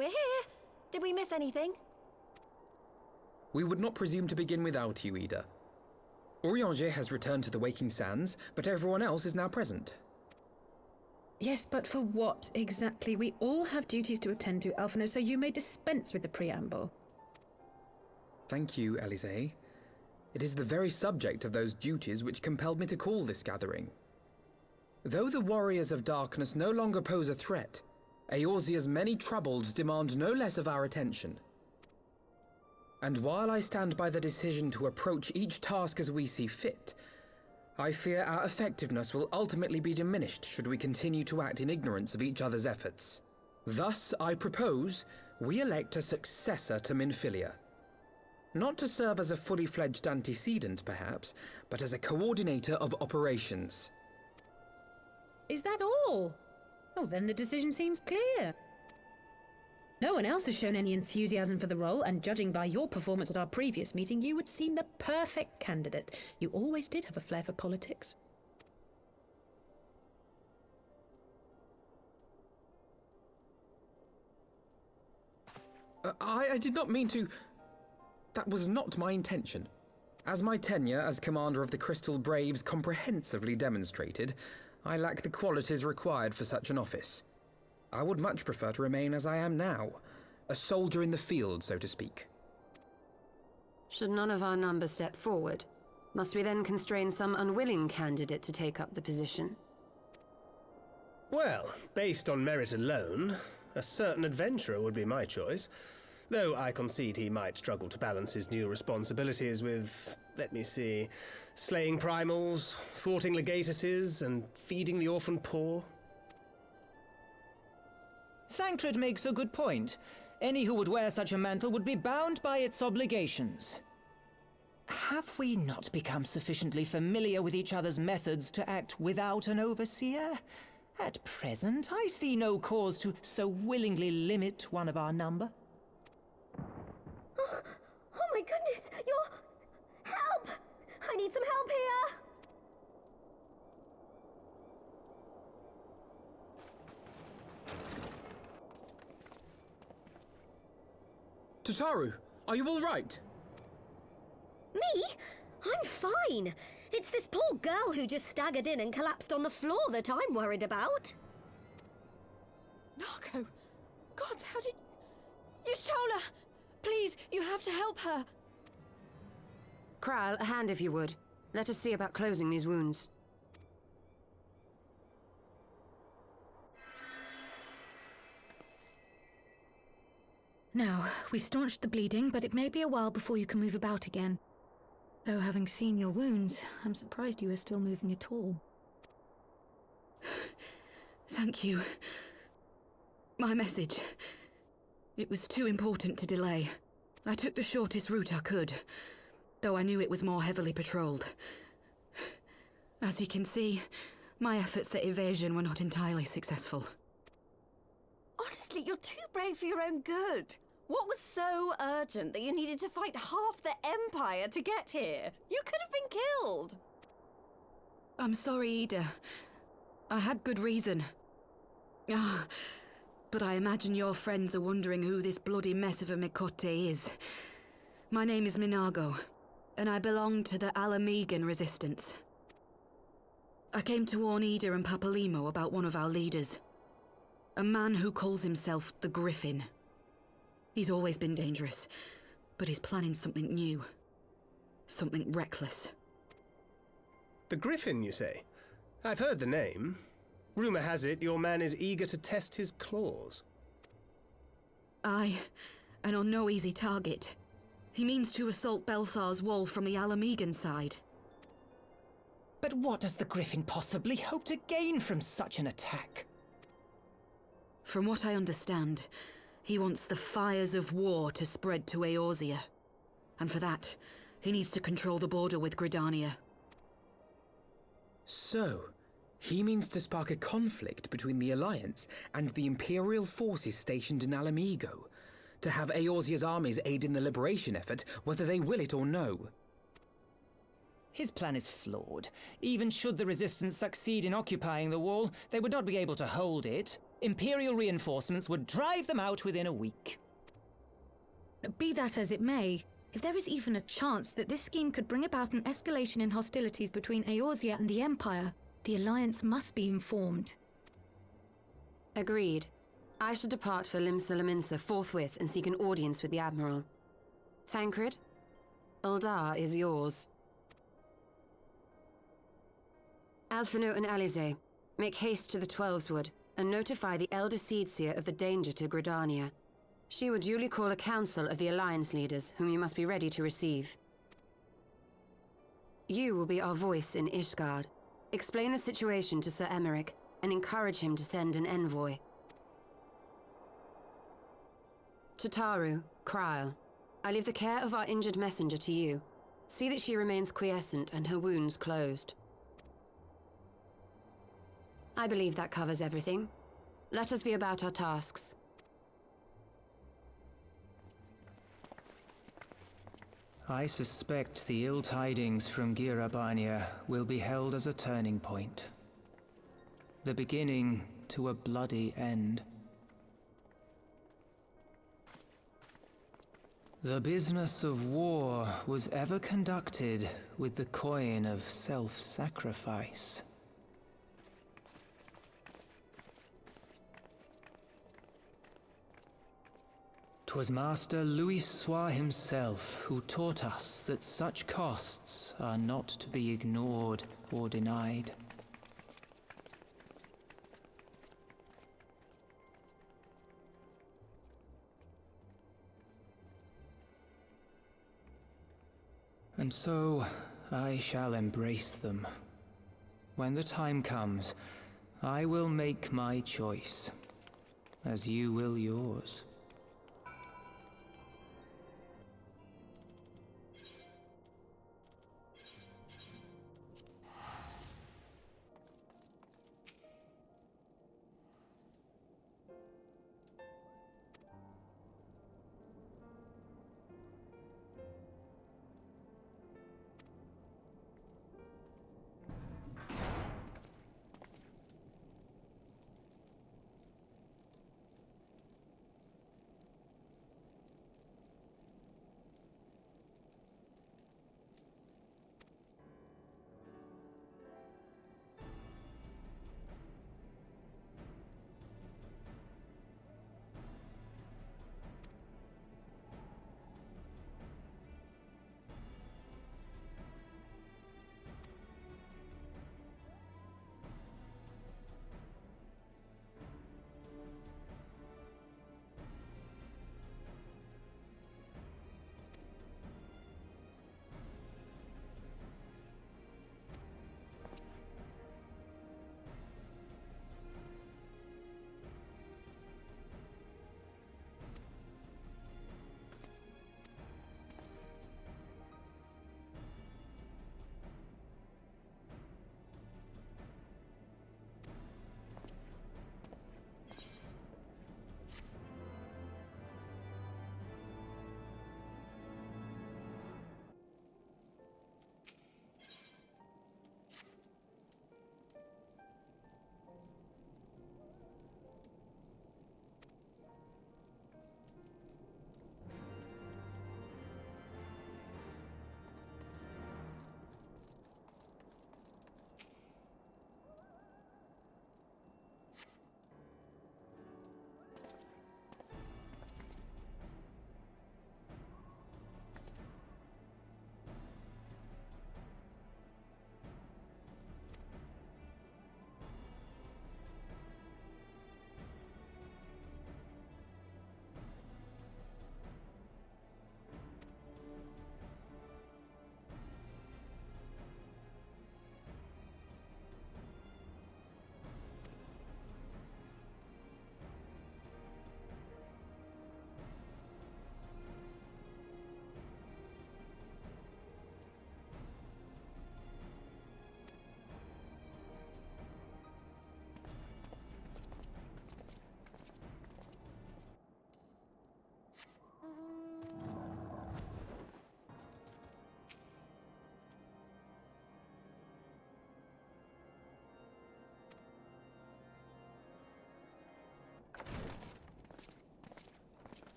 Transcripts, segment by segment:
we're here. Did we miss anything? We would not presume to begin without you, Ida. Orianger has returned to the Waking Sands, but everyone else is now present. Yes, but for what exactly? We all have duties to attend to, Alphino, so you may dispense with the preamble. Thank you, Elise. It is the very subject of those duties which compelled me to call this gathering. Though the Warriors of Darkness no longer pose a threat, Eorzea's many troubles demand no less of our attention. And while I stand by the decision to approach each task as we see fit, I fear our effectiveness will ultimately be diminished should we continue to act in ignorance of each other's efforts. Thus, I propose we elect a successor to Minfilia. Not to serve as a fully fledged antecedent, perhaps, but as a coordinator of operations. Is that all? Oh, then the decision seems clear. No one else has shown any enthusiasm for the role, and judging by your performance at our previous meeting, you would seem the perfect candidate. You always did have a flair for politics. I did not mean to... That was not my intention. As my tenure as commander of the Crystal Braves comprehensively demonstrated, I lack the qualities required for such an office. I would much prefer to remain as I am now, a soldier in the field, so to speak. Should none of our number step forward? Must we then constrain some unwilling candidate to take up the position? Well, based on merit alone, a certain adventurer would be my choice. Though I concede he might struggle to balance his new responsibilities with, let me see, slaying primals, thwarting legatuses, and feeding the orphan poor. Thancred makes a good point. Any who would wear such a mantle would be bound by its obligations. Have we not become sufficiently familiar with each other's methods to act without an overseer? At present, I see no cause to so willingly limit one of our number. Oh my goodness! Help! I need some help here! Tataru, are you all right? Me? I'm fine. It's this poor girl who just staggered in and collapsed on the floor that I'm worried about. Narco! God, how did... Yashola! Please, you have to help her! Kral, a hand if you would. Let us see about closing these wounds. Now, we've staunched the bleeding, but it may be a while before you can move about again. Though having seen your wounds, I'm surprised you are still moving at all. Thank you. My message. It was too important to delay. I took the shortest route I could, though I knew it was more heavily patrolled. As you can see, my efforts at evasion were not entirely successful. Honestly, you're too brave for your own good. What was so urgent that you needed to fight half the Empire to get here? You could have been killed. I'm sorry, Ida. I had good reason. But I imagine your friends are wondering who this bloody mess of a Mikote is. My name is Minago, and I belong to the Alamegan Resistance. I came to warn Ida and Papalimo about one of our leaders. A man who calls himself the Griffin. He's always been dangerous, but he's planning something new. Something reckless. The Griffin, you say? I've heard the name. Rumor has it your man is eager to test his claws. Aye, and on no easy target. He means to assault Belsar's wall from the Alamegan side. But what does the Griffin possibly hope to gain from such an attack? From what I understand, he wants the fires of war to spread to Eorzea. And for that, he needs to control the border with Gridania. So, he means to spark a conflict between the Alliance and the Imperial forces stationed in Alamigo, to have Eorzea's armies aid in the liberation effort, whether they will it or no. His plan is flawed. Even should the Resistance succeed in occupying the wall, they would not be able to hold it. Imperial reinforcements would drive them out within a week. Be that as it may, if there is even a chance that this scheme could bring about an escalation in hostilities between Eorzea and the Empire, the Alliance must be informed. Agreed. I shall depart for Limsa forthwith and seek an audience with the Admiral. Thancred, Uldar is yours. Alphinaud and Alize, make haste to the Twelveswood and notify the Elder Seedseer of the danger to Gridania. She will duly call a council of the Alliance leaders, whom you must be ready to receive. You will be our voice in Ishgard. Explain the situation to Sir Emmerich and encourage him to send an envoy. To Taru, Kryl, I leave the care of our injured messenger to you. See that she remains quiescent and her wounds closed. I believe that covers everything. Let us be about our tasks. I suspect the ill tidings from Girabania will be held as a turning point. The beginning to a bloody end. The business of war was ever conducted with the coin of self-sacrifice. 'Twas Master Louis Soir himself who taught us that such costs are not to be ignored or denied. And so, I shall embrace them. When the time comes, I will make my choice, as you will yours.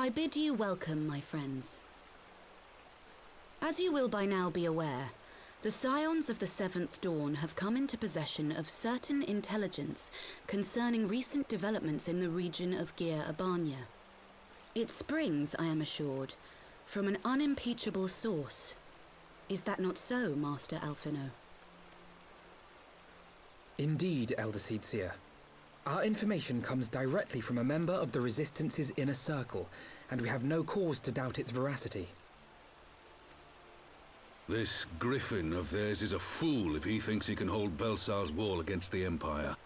I bid you welcome, my friends. As you will by now be aware, the Scions of the Seventh Dawn have come into possession of certain intelligence concerning recent developments in the region of Gyr Abania. It springs, I am assured, from an unimpeachable source. Is that not so, Master Alphino? Indeed, Elder Seedseer. Our information comes directly from a member of the Resistance's inner circle, and we have no cause to doubt its veracity. This griffin of theirs is a fool if he thinks he can hold Belsar's wall against the Empire.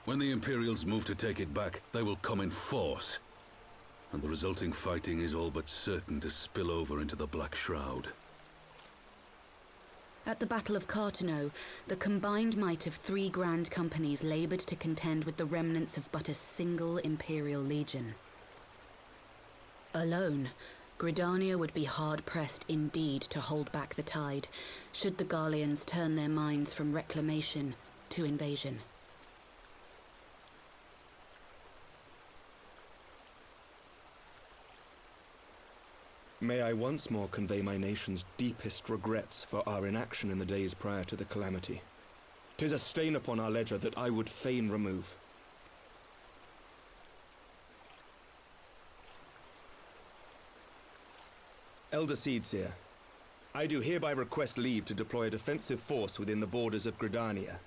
When the Imperials move to take it back, they will come in force. And the resulting fighting is all but certain to spill over into the Black Shroud. At the Battle of Cartano, the combined might of 3 grand companies labored to contend with the remnants of but a single Imperial legion. Alone, Gridania would be hard-pressed indeed to hold back the tide, should the Garleans turn their minds from reclamation to invasion. May I once more convey my nation's deepest regrets for our inaction in the days prior to the calamity. 'Tis a stain upon our ledger that I would fain remove. Elder Seedseer, I do hereby request leave to deploy a defensive force within the borders of Gridania.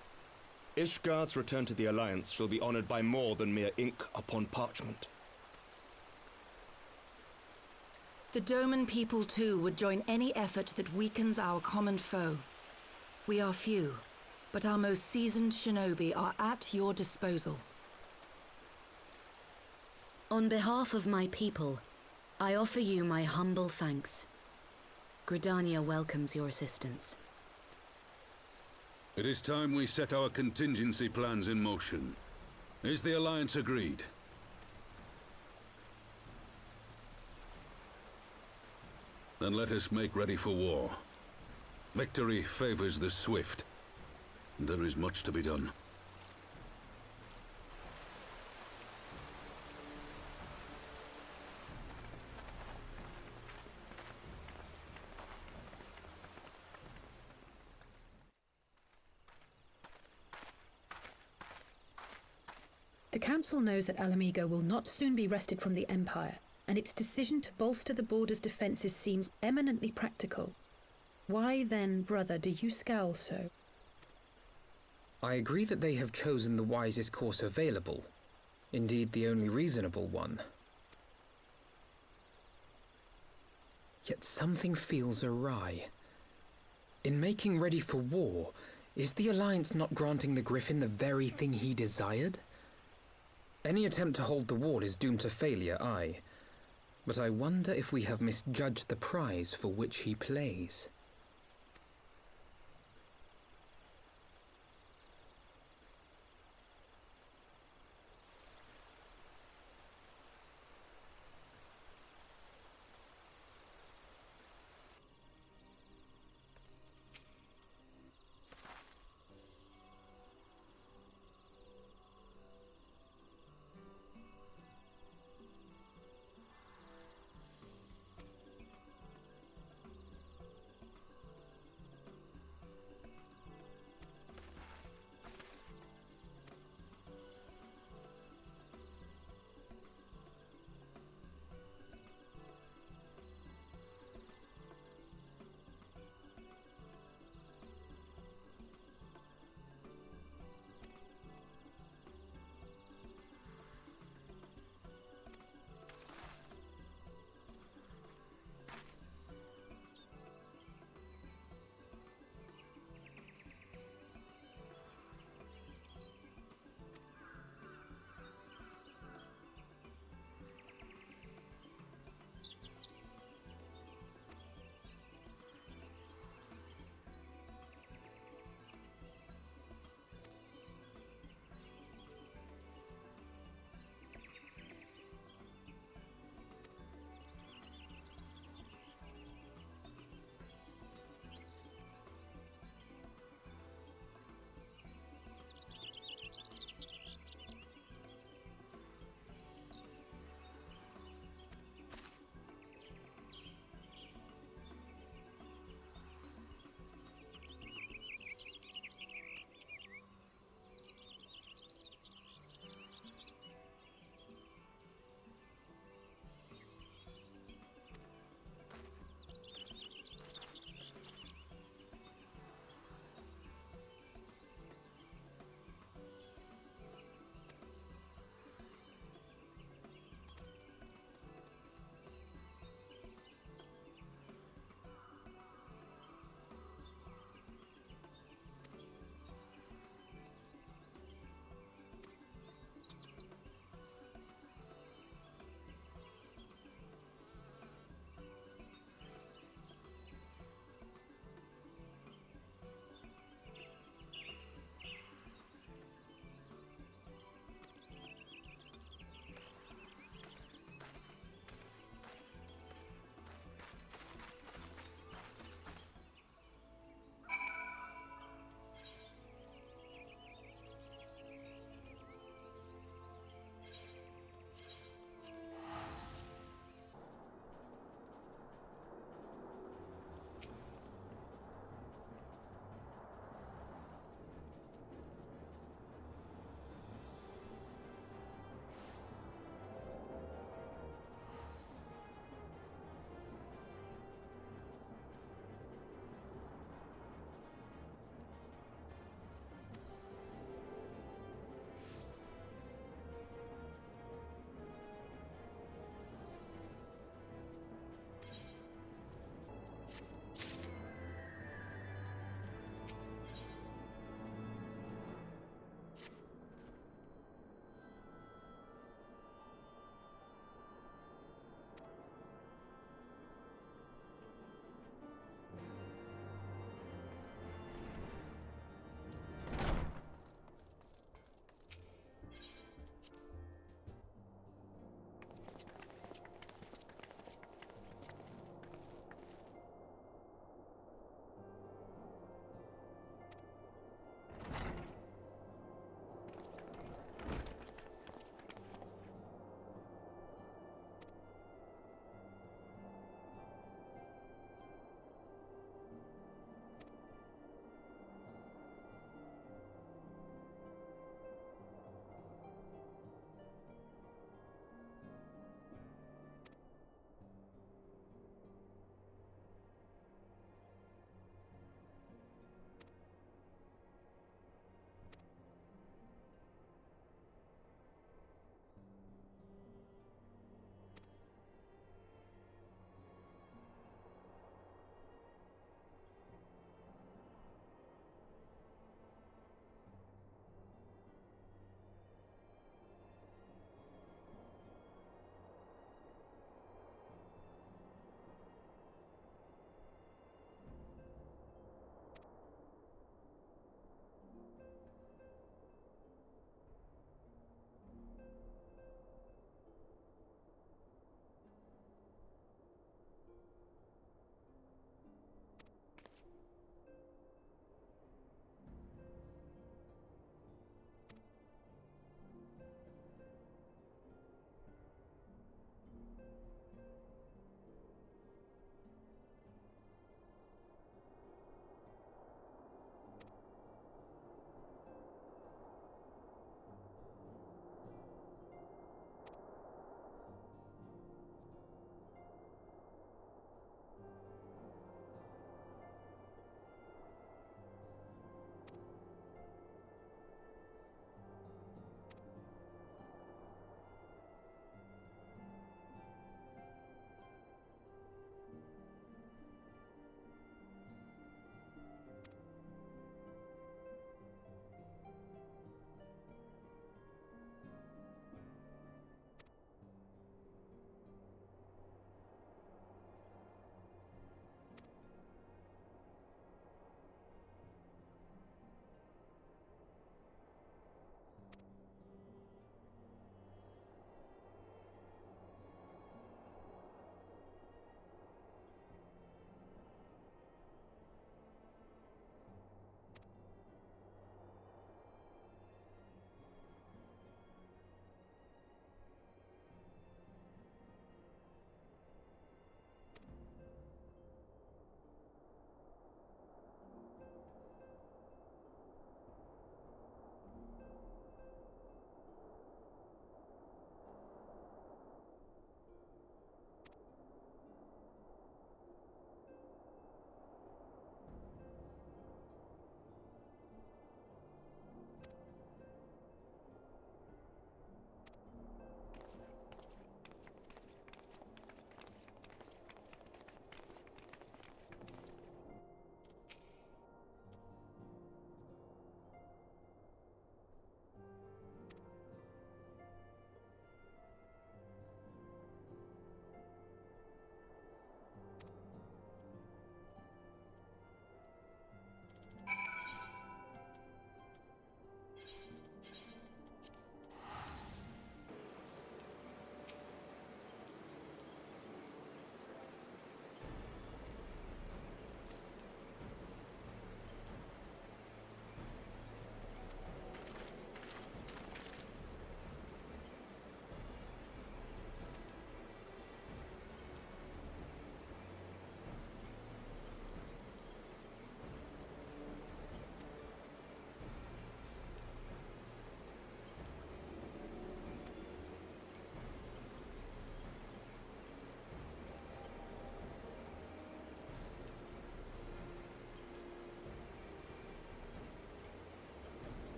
Ishgard's return to the Alliance shall be honored by more than mere ink upon parchment. The Doman people too would join any effort that weakens our common foe. We are few, but our most seasoned shinobi are at your disposal. On behalf of my people, I offer you my humble thanks. Gridania welcomes your assistance. It is time we set our contingency plans in motion. Is the Alliance agreed? Then let us make ready for war. Victory favors the swift, and there is much to be done. The Council knows that Alamigo will not soon be wrested from the Empire, and its decision to bolster the border's defences seems eminently practical. Why then, brother, do you scowl so? I agree that they have chosen the wisest course available. Indeed, the only reasonable one. Yet something feels awry. In making ready for war, is the Alliance not granting the Griffin the very thing he desired? Any attempt to hold the wall is doomed to failure, aye. But I wonder if we have misjudged the prize for which he plays.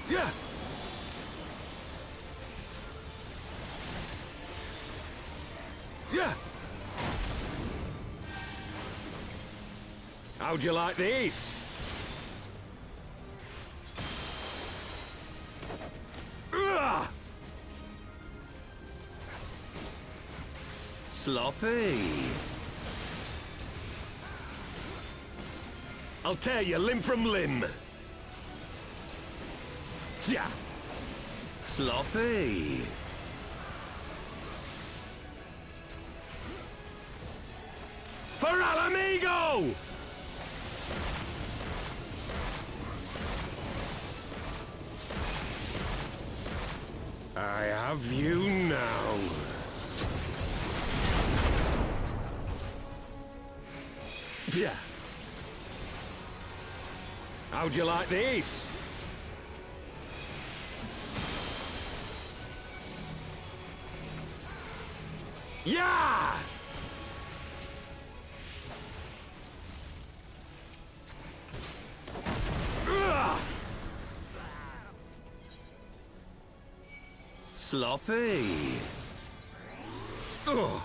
Yeah! Yeah! How'd you like this? Ugh! Sloppy. I'll tear you limb from limb. Yeah. Sloppy. For Alamigo! I have you now. Yeah. How'd you like this? Yeah! Ugh! Sloppy. Ugh.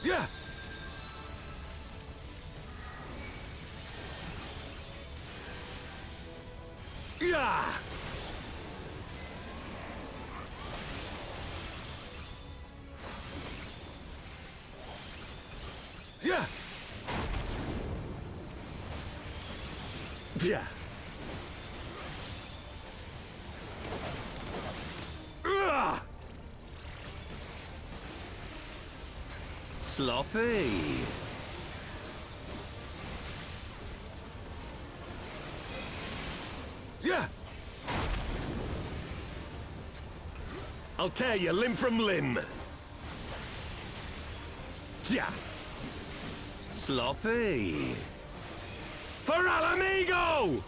Yeah! Yeah! Yeah! Yeah! Ugh! Sloppy. Yeah! I'll tear you limb from limb. Yeah! Sloppy. For Alamigo!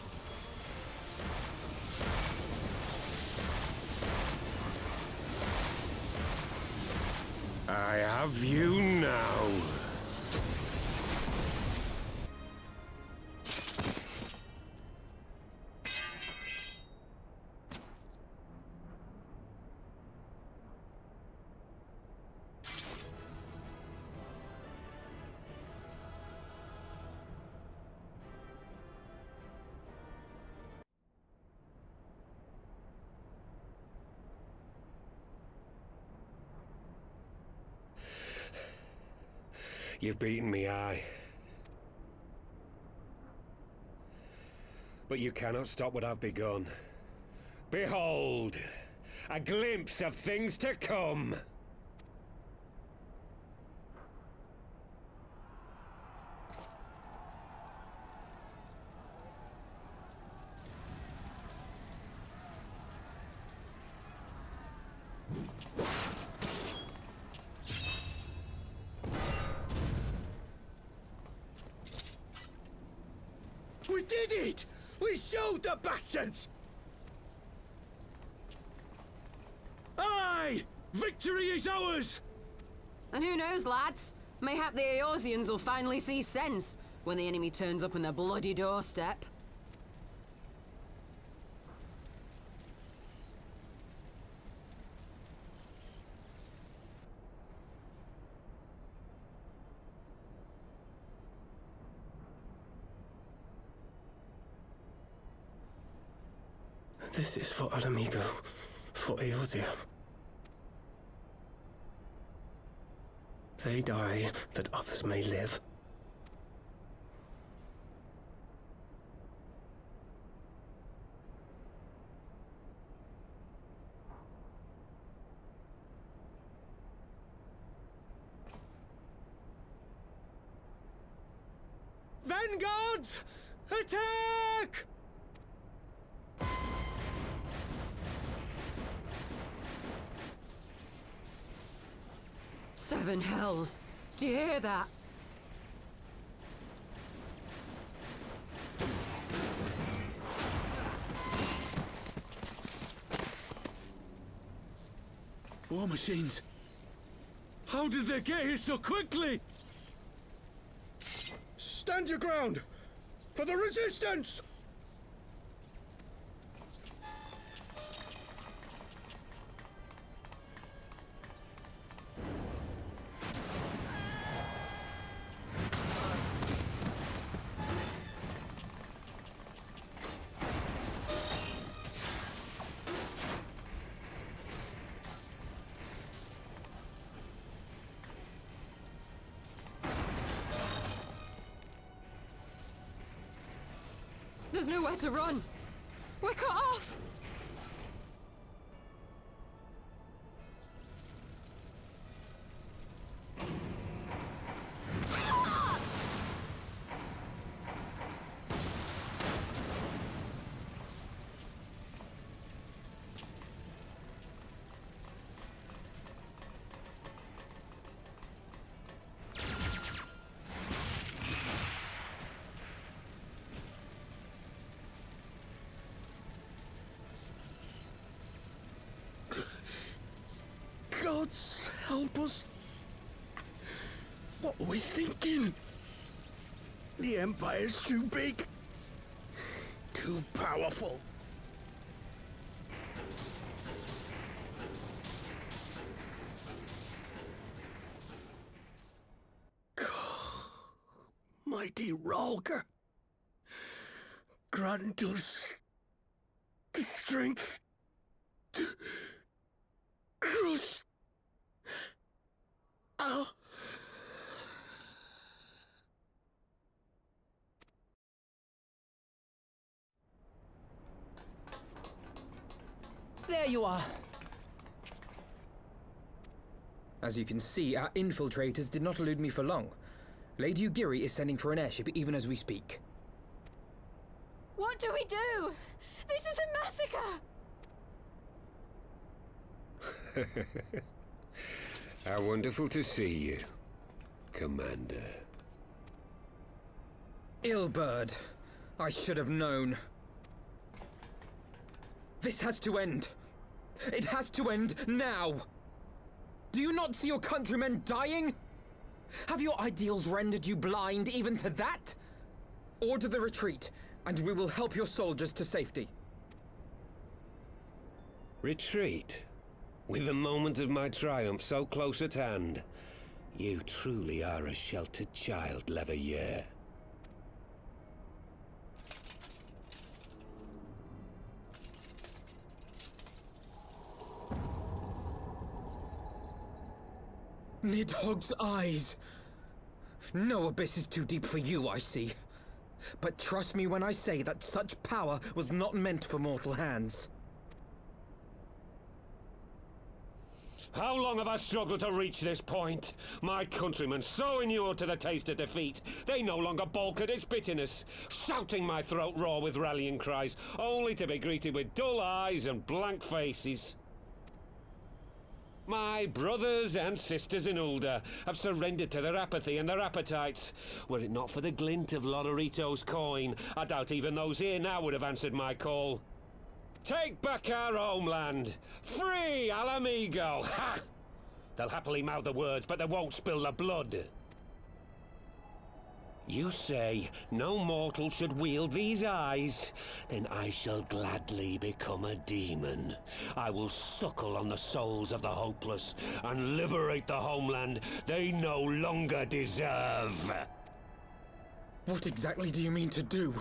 I have you now. You've beaten me, aye. But you cannot stop what I've begun. Behold, a glimpse of things to come. We did it! We showed the bastards! Aye! Victory is ours! And who knows, lads? Mayhap the Eorzeans will finally see sense when the enemy turns up on their bloody doorstep. This is for Alamigo, for Eorzea. They die that others may live. Vanguards! Attack! Seven hells! Do you hear that? War machines. How did they get here so quickly? Stand your ground! For the resistance! There's nowhere to run. We're cut off! Gods help us. What are we thinking? The Empire's too big. Too powerful. Mighty Rhalgr. Grant us the strength to crush our... There you are. As you can see, our infiltrators did not elude me for long. Lady Ugiri is sending for an airship even as we speak. What do we do? This is a massacre! How wonderful to see you, Commander. Ilbird, I should have known. This has to end. It has to end now. Do you not see your countrymen dying? Have your ideals rendered you blind even to that? Order the retreat, and we will help your soldiers to safety. Retreat? With the moment of my triumph so close at hand? You truly are a sheltered child, Leveilleur. Nidhogg's eyes. No abyss is too deep for you, I see. But trust me when I say that such power was not meant for mortal hands. How long have I struggled to reach this point? My countrymen, so inured to the taste of defeat, they no longer balk at its bitterness, shouting my throat raw with rallying cries, only to be greeted with dull eyes and blank faces. My brothers and sisters in Ulda have surrendered to their apathy and their appetites. Were it not for the glint of Lodorito's coin, I doubt even those here now would have answered my call. Take back our homeland! Free Alamigo! Ha! They'll happily mouth the words, but they won't spill the blood. You say no mortal should wield these eyes? Then I shall gladly become a demon. I will suckle on the souls of the hopeless and liberate the homeland they no longer deserve. What exactly do you mean to do?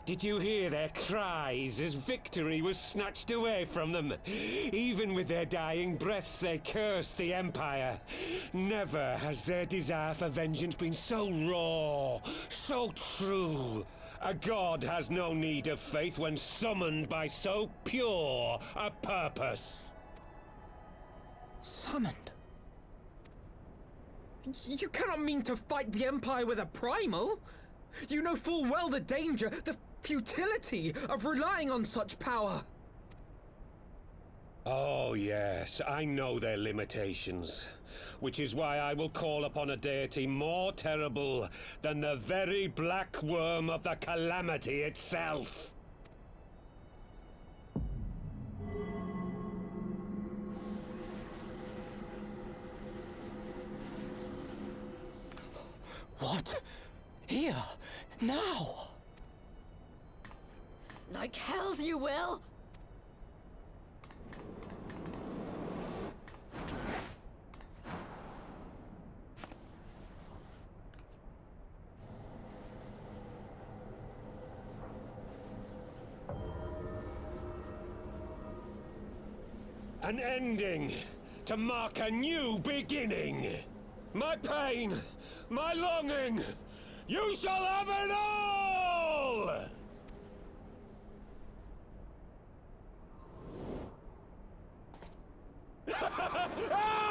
Did you hear their cries as victory was snatched away from them? Even with their dying breaths, they cursed the Empire. Never has their desire for vengeance been so raw, so true. A god has no need of faith when summoned by so pure a purpose. Summoned? You cannot mean to fight the Empire with a primal! You know full well the danger, the futility of relying on such power! Oh yes, I know their limitations. Which is why I will call upon a deity more terrible than the very black worm of the calamity itself. What? Here? Now? Like hells you will! An ending to mark a new beginning. My pain, my longing, You shall have it all! Ah!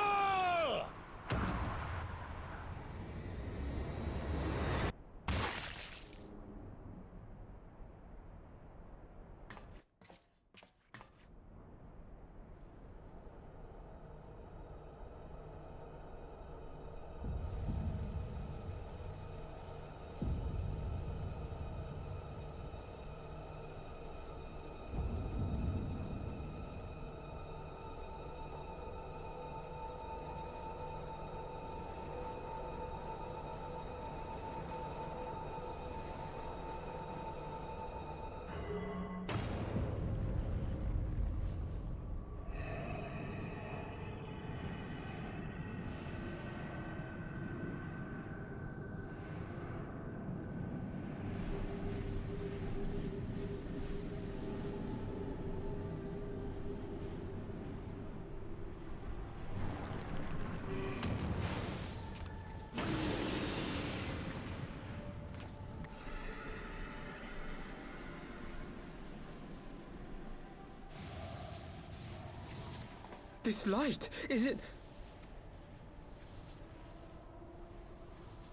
This light, is it...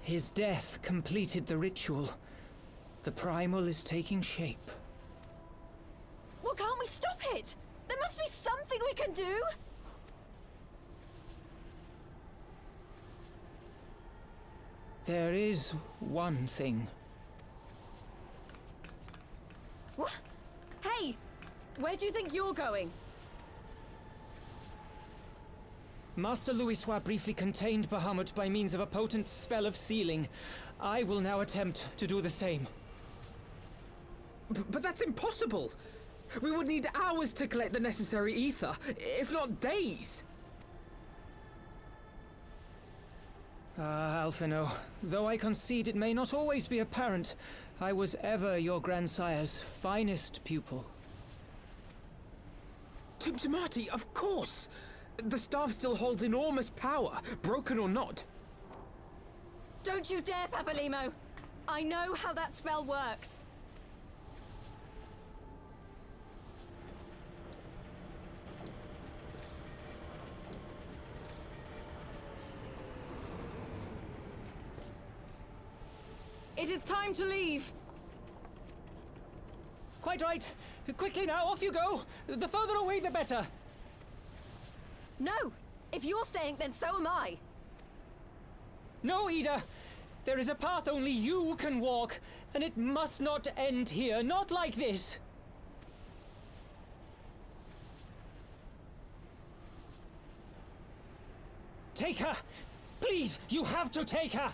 His death completed the ritual. The primal is taking shape. Well, can't we stop it? There must be something we can do! There is one thing. What? Hey! Where do you think you're going? Master Louisoix briefly contained Bahamut by means of a potent spell of sealing. I will now attempt to do the same. But that's impossible! We would need hours to collect the necessary ether, if not days! Ah, Alphino, though I concede it may not always be apparent, I was ever your grandsire's finest pupil. Tuptimati, of course! The staff still holds enormous power, broken or not. Don't you dare, Papalimo! I know how that spell works! It is time to leave! Quite right! Quickly now, off you go! The further away, the better! No! If you're staying, then so am I! No, Ida! There is a path only you can walk, and it must not end here, not like this! Take her! Please, you have to take her!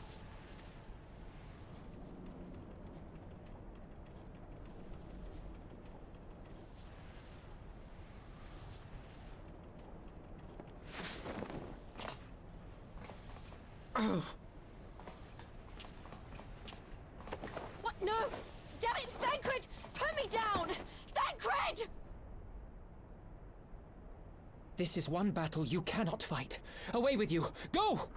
What? No! Damn it, Thancred! Put me down! Thancred! This is one battle you cannot fight. Away with you! Go!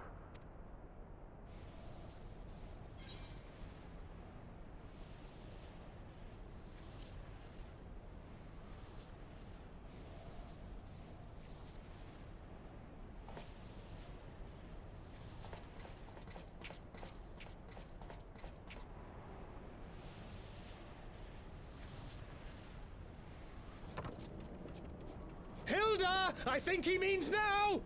Hilda! I think he means now!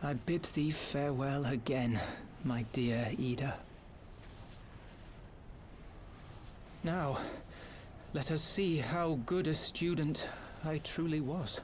I bid thee farewell again, my dear Ida. Now, let us see how good a student I truly was.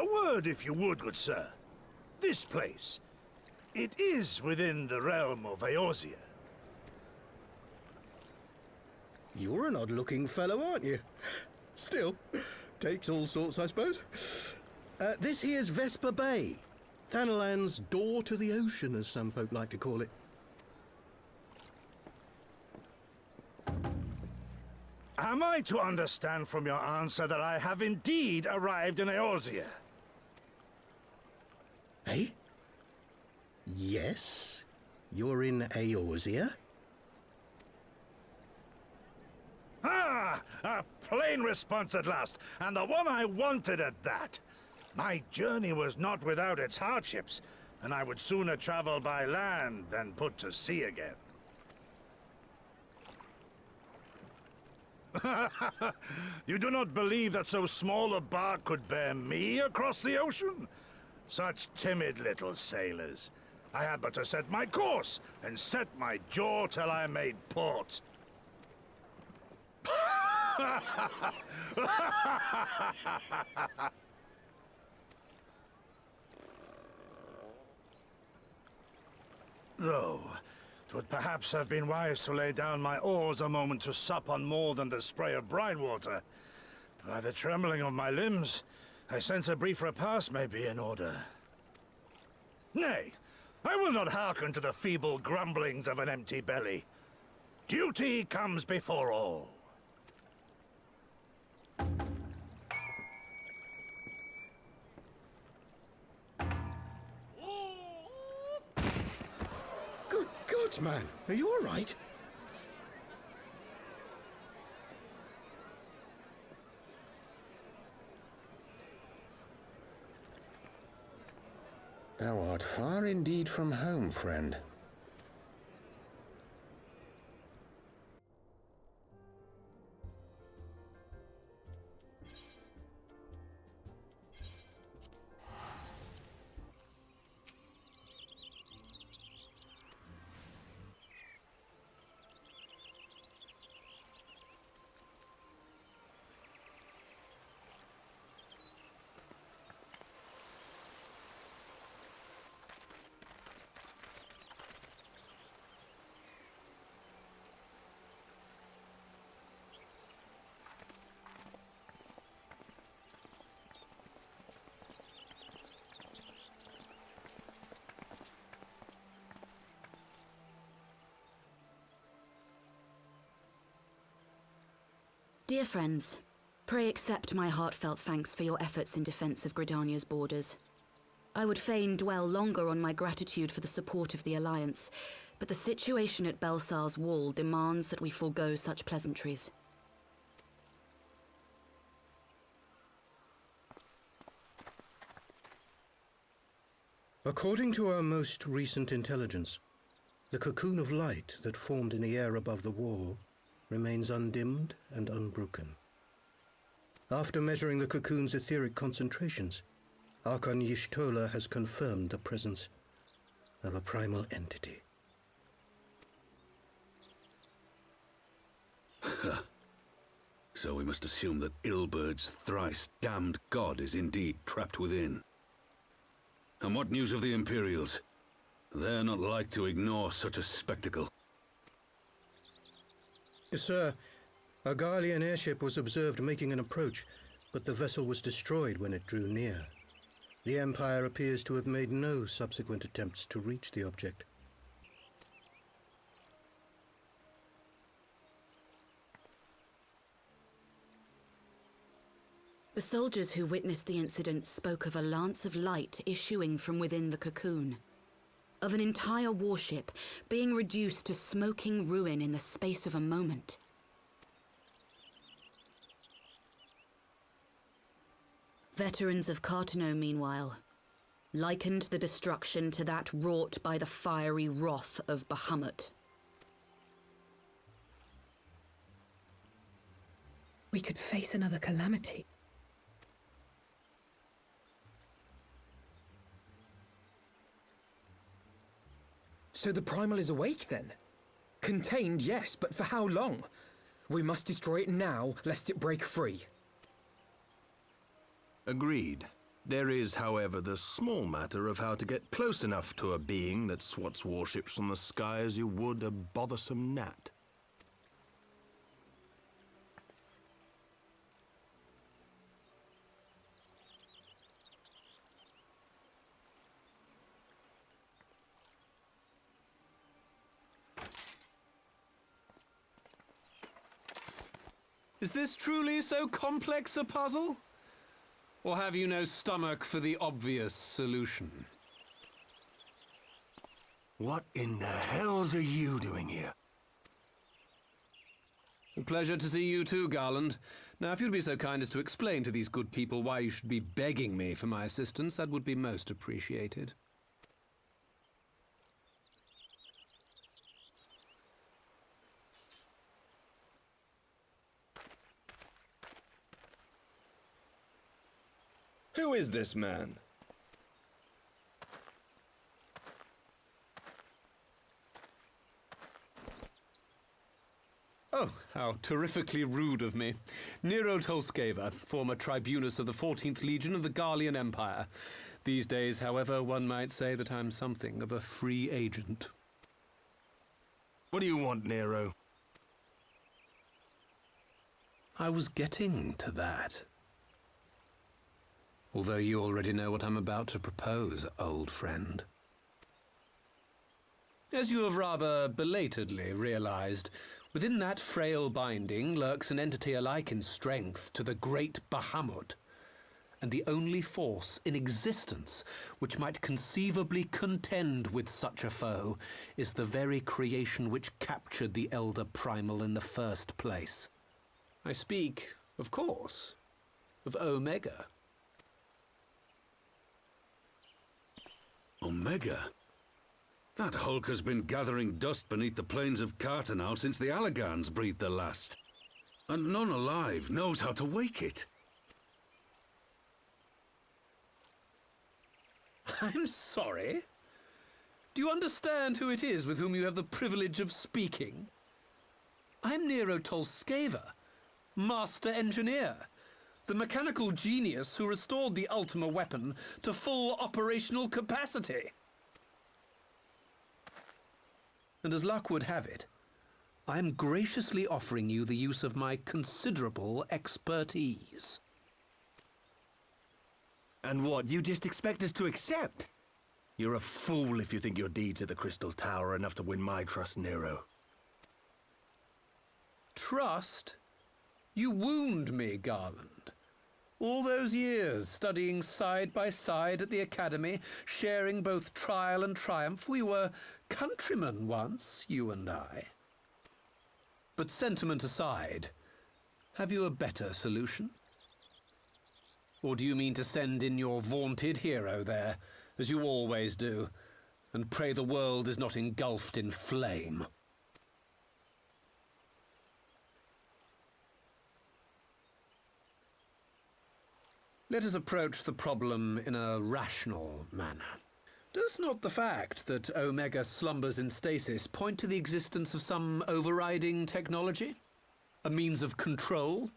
A word, if you would, good sir. This place, it is within the realm of Eorzea. You're an odd-looking fellow, aren't you? Still, takes all sorts, I suppose. This here's Vesper Bay. Thanalan's door to the ocean, as some folk like to call it. Am I to understand from your answer that I have indeed arrived in Eorzea? Eh? Yes? You're in Eorzea? Ah! A plain response at last, and the one I wanted at that. My journey was not without its hardships, and I would sooner travel by land than put to sea again. You do not believe that so small a bark could bear me across the ocean? Such timid little sailors. I had but to set my course and set my jaw till I made port. Though, 'twould perhaps have been wise to lay down my oars a moment to sup on more than the spray of brine water. By the trembling of my limbs, I sense a brief repast may be in order. Nay, I will not hearken to the feeble grumblings of an empty belly. Duty comes before all. Good God, man! Are you all right? Thou art far indeed from home, friend. Dear friends, pray accept my heartfelt thanks for your efforts in defense of Gridania's borders. I would fain dwell longer on my gratitude for the support of the Alliance, but the situation at Belsar's Wall demands that we forego such pleasantries. According to our most recent intelligence, the cocoon of light that formed in the air above the wall remains undimmed and unbroken. After measuring the cocoon's etheric concentrations, Archon Y'shtola has confirmed the presence of a primal entity. So we must assume that Ilbert's thrice-damned god is indeed trapped within. And what news of the Imperials? They're not like to ignore such a spectacle. Sir, a Garlean airship was observed making an approach, but the vessel was destroyed when it drew near. The Empire appears to have made no subsequent attempts to reach the object. The soldiers who witnessed the incident spoke of a lance of light issuing from within the cocoon, of an entire warship being reduced to smoking ruin in the space of a moment. Veterans of Cartano, meanwhile, likened the destruction to that wrought by the fiery wrath of Bahamut. We could face another calamity. So the Primal is awake then? Contained, yes, but for how long? We must destroy it now, lest it break free. Agreed. There is, however, the small matter of how to get close enough to a being that swats warships from the sky as you would a bothersome gnat. Is this truly so complex a puzzle? Or have you no stomach for the obvious solution? What in the hells are you doing here? A pleasure to see you too, Garland. Now, if you'd be so kind as to explain to these good people why you should be begging me for my assistance, that would be most appreciated. Who is this man? Oh, how terrifically rude of me. Nero Tolskeva, former tribunus of the 14th Legion of the Garlean Empire. These days, however, one might say that I'm something of a free agent. What do you want, Nero? I was getting to that. Although you already know what I'm about to propose, old friend. As you have rather belatedly realized, within that frail binding lurks an entity alike in strength to the great Bahamut, and the only force in existence which might conceivably contend with such a foe is the very creation which captured the Elder Primal in the first place. I speak, of course, of Omega. Omega? That hulk has been gathering dust beneath the plains of Cartanal since the Allagans breathed their last. And none alive knows how to wake it. I'm sorry? Do you understand who it is with whom you have the privilege of speaking? I'm Nero Tolskeva, Master Engineer, the mechanical genius who restored the Ultima weapon to full operational capacity. And as luck would have it, I am graciously offering you the use of my considerable expertise. And what, you just expect us to accept? You're a fool if you think your deeds at the Crystal Tower are enough to win my trust, Nero. Trust? You wound me, Garland. All those years, studying side by side at the Academy, sharing both trial and triumph, we were countrymen once, you and I. But sentiment aside, have you a better solution? Or do you mean to send in your vaunted hero there, as you always do, and pray the world is not engulfed in flame? Let us approach the problem in a rational manner. Does not the fact that Omega slumbers in stasis point to the existence of some overriding technology? A means of control?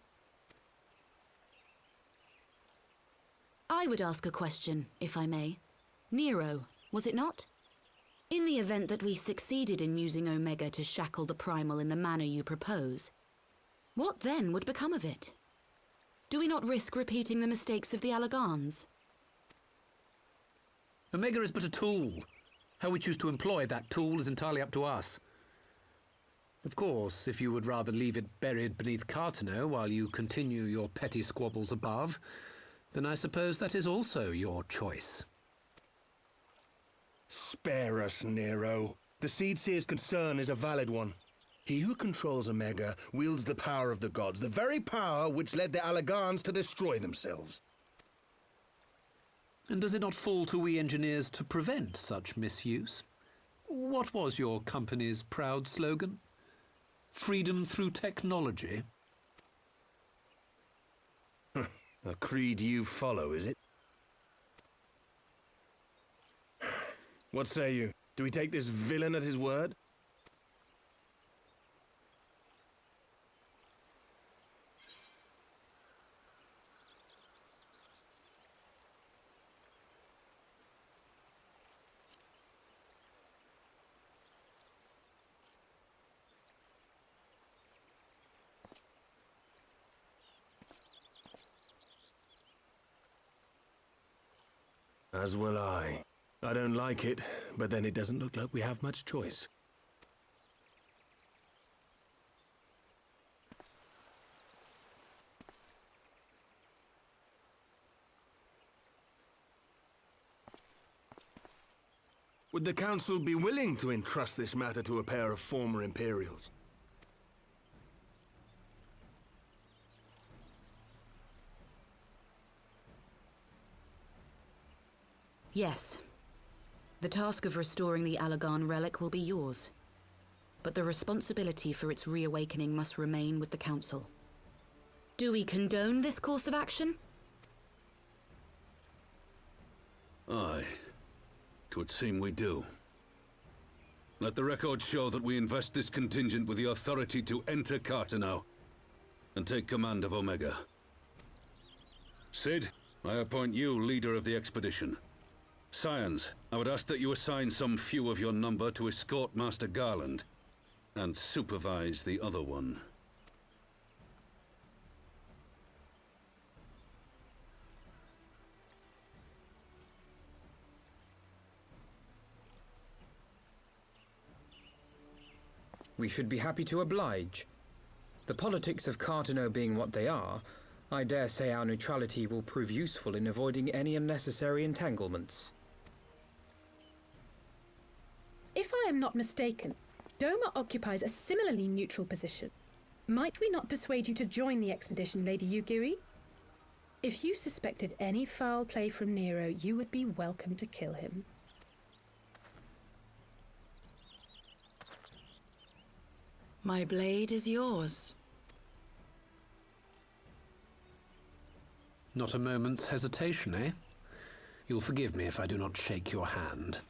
I would ask a question, if I may. Nero, was it not? In the event that we succeeded in using Omega to shackle the Primal in the manner you propose, what then would become of it? Do we not risk repeating the mistakes of the Allagans? Omega is but a tool. How we choose to employ that tool is entirely up to us. Of course, if you would rather leave it buried beneath Cartano while you continue your petty squabbles above, then I suppose that is also your choice. Spare us, Nero. The Seedseer's concern is a valid one. He who controls Omega wields the power of the gods, the very power which led the Allagans to destroy themselves. And does it not fall to we engineers to prevent such misuse? What was your company's proud slogan? Freedom through technology? A creed you follow, is it? What say you? Do we take this villain at his word? As will I. I don't like it, but then it doesn't look like we have much choice. Would the Council be willing to entrust this matter to a pair of former Imperials? Yes. The task of restoring the Allagan relic will be yours. But the responsibility for its reawakening must remain with the Council. Do we condone this course of action? Aye. 'Twould seem we do. Let the record show that we invest this contingent with the authority to enter Carteneau and take command of Omega. Sid, I appoint you leader of the expedition. Scions, I would ask that you assign some few of your number to escort Master Garland and supervise the other one. We should be happy to oblige. The politics of Carteneau being what they are, I dare say our neutrality will prove useful in avoiding any unnecessary entanglements. If I am not mistaken, Doma occupies a similarly neutral position. Might we not persuade you to join the expedition, Lady Yugiri? If you suspected any foul play from Nero, you would be welcome to kill him. My blade is yours. Not a moment's hesitation, eh? You'll forgive me if I do not shake your hand.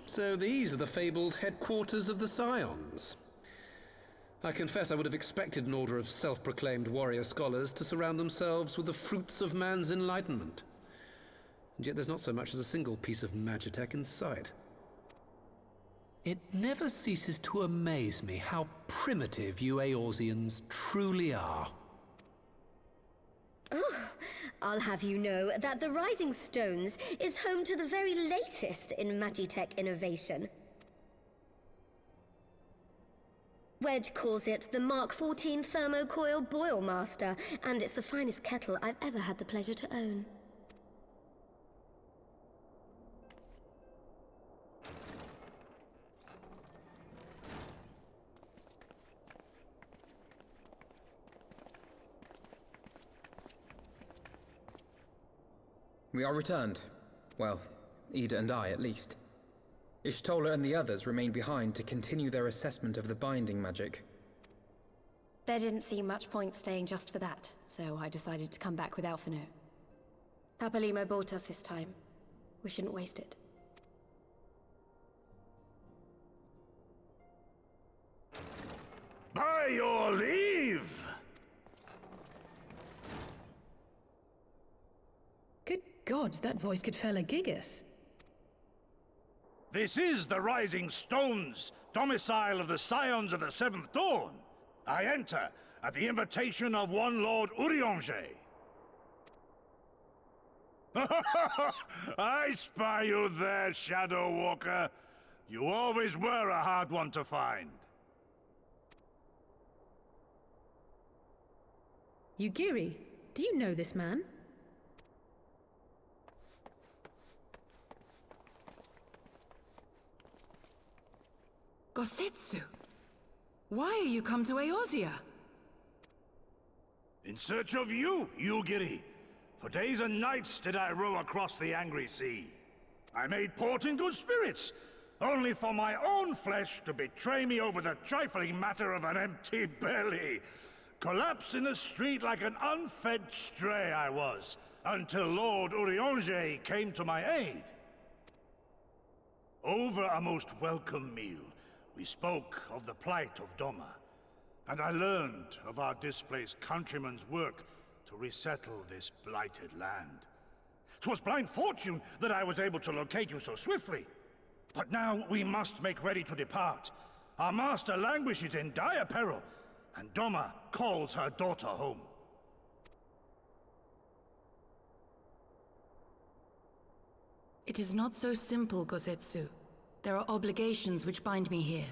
So these are the fabled headquarters of the Scions. I confess I would have expected an order of self-proclaimed warrior scholars to surround themselves with the fruits of man's enlightenment. And yet there's not so much as a single piece of magitech in sight. It never ceases to amaze me how primitive you Eorzeans truly are. Oh, I'll have you know that the Rising Stones is home to the very latest in magitech innovation. Wedge calls it the Mark 14 Thermocoil Boil Master, and it's the finest kettle I've ever had the pleasure to own. We are returned. Well, Ida and I, at least. Ishtola and the others remained behind to continue their assessment of the binding magic. There didn't seem much point staying just for that, so I decided to come back with Alphino. Papalimo bought us this time. We shouldn't waste it. By your leave! Good gods, that voice could fell a gigas. This is the Rising Stones, domicile of the Scions of the Seventh Dawn. I enter at the invitation of one Lord Urianger. I spy you there, Shadow Walker. You always were a hard one to find. Yugiri, do you know this man? Gosetsu! Why are you come to Eorzea? In search of you, Yugiri. For days and nights did I row across the angry sea. I made port in good spirits, only for my own flesh to betray me over the trifling matter of an empty belly. Collapsed in the street like an unfed stray I was, until Lord Urianger came to my aid. Over a most welcome meal, we spoke of the plight of Doma, and I learned of our displaced countrymen's work to resettle this blighted land. 'Twas blind fortune that I was able to locate you so swiftly. But now we must make ready to depart. Our master languishes in dire peril, and Doma calls her daughter home. It is not so simple, Gosetsu. There are obligations which bind me here.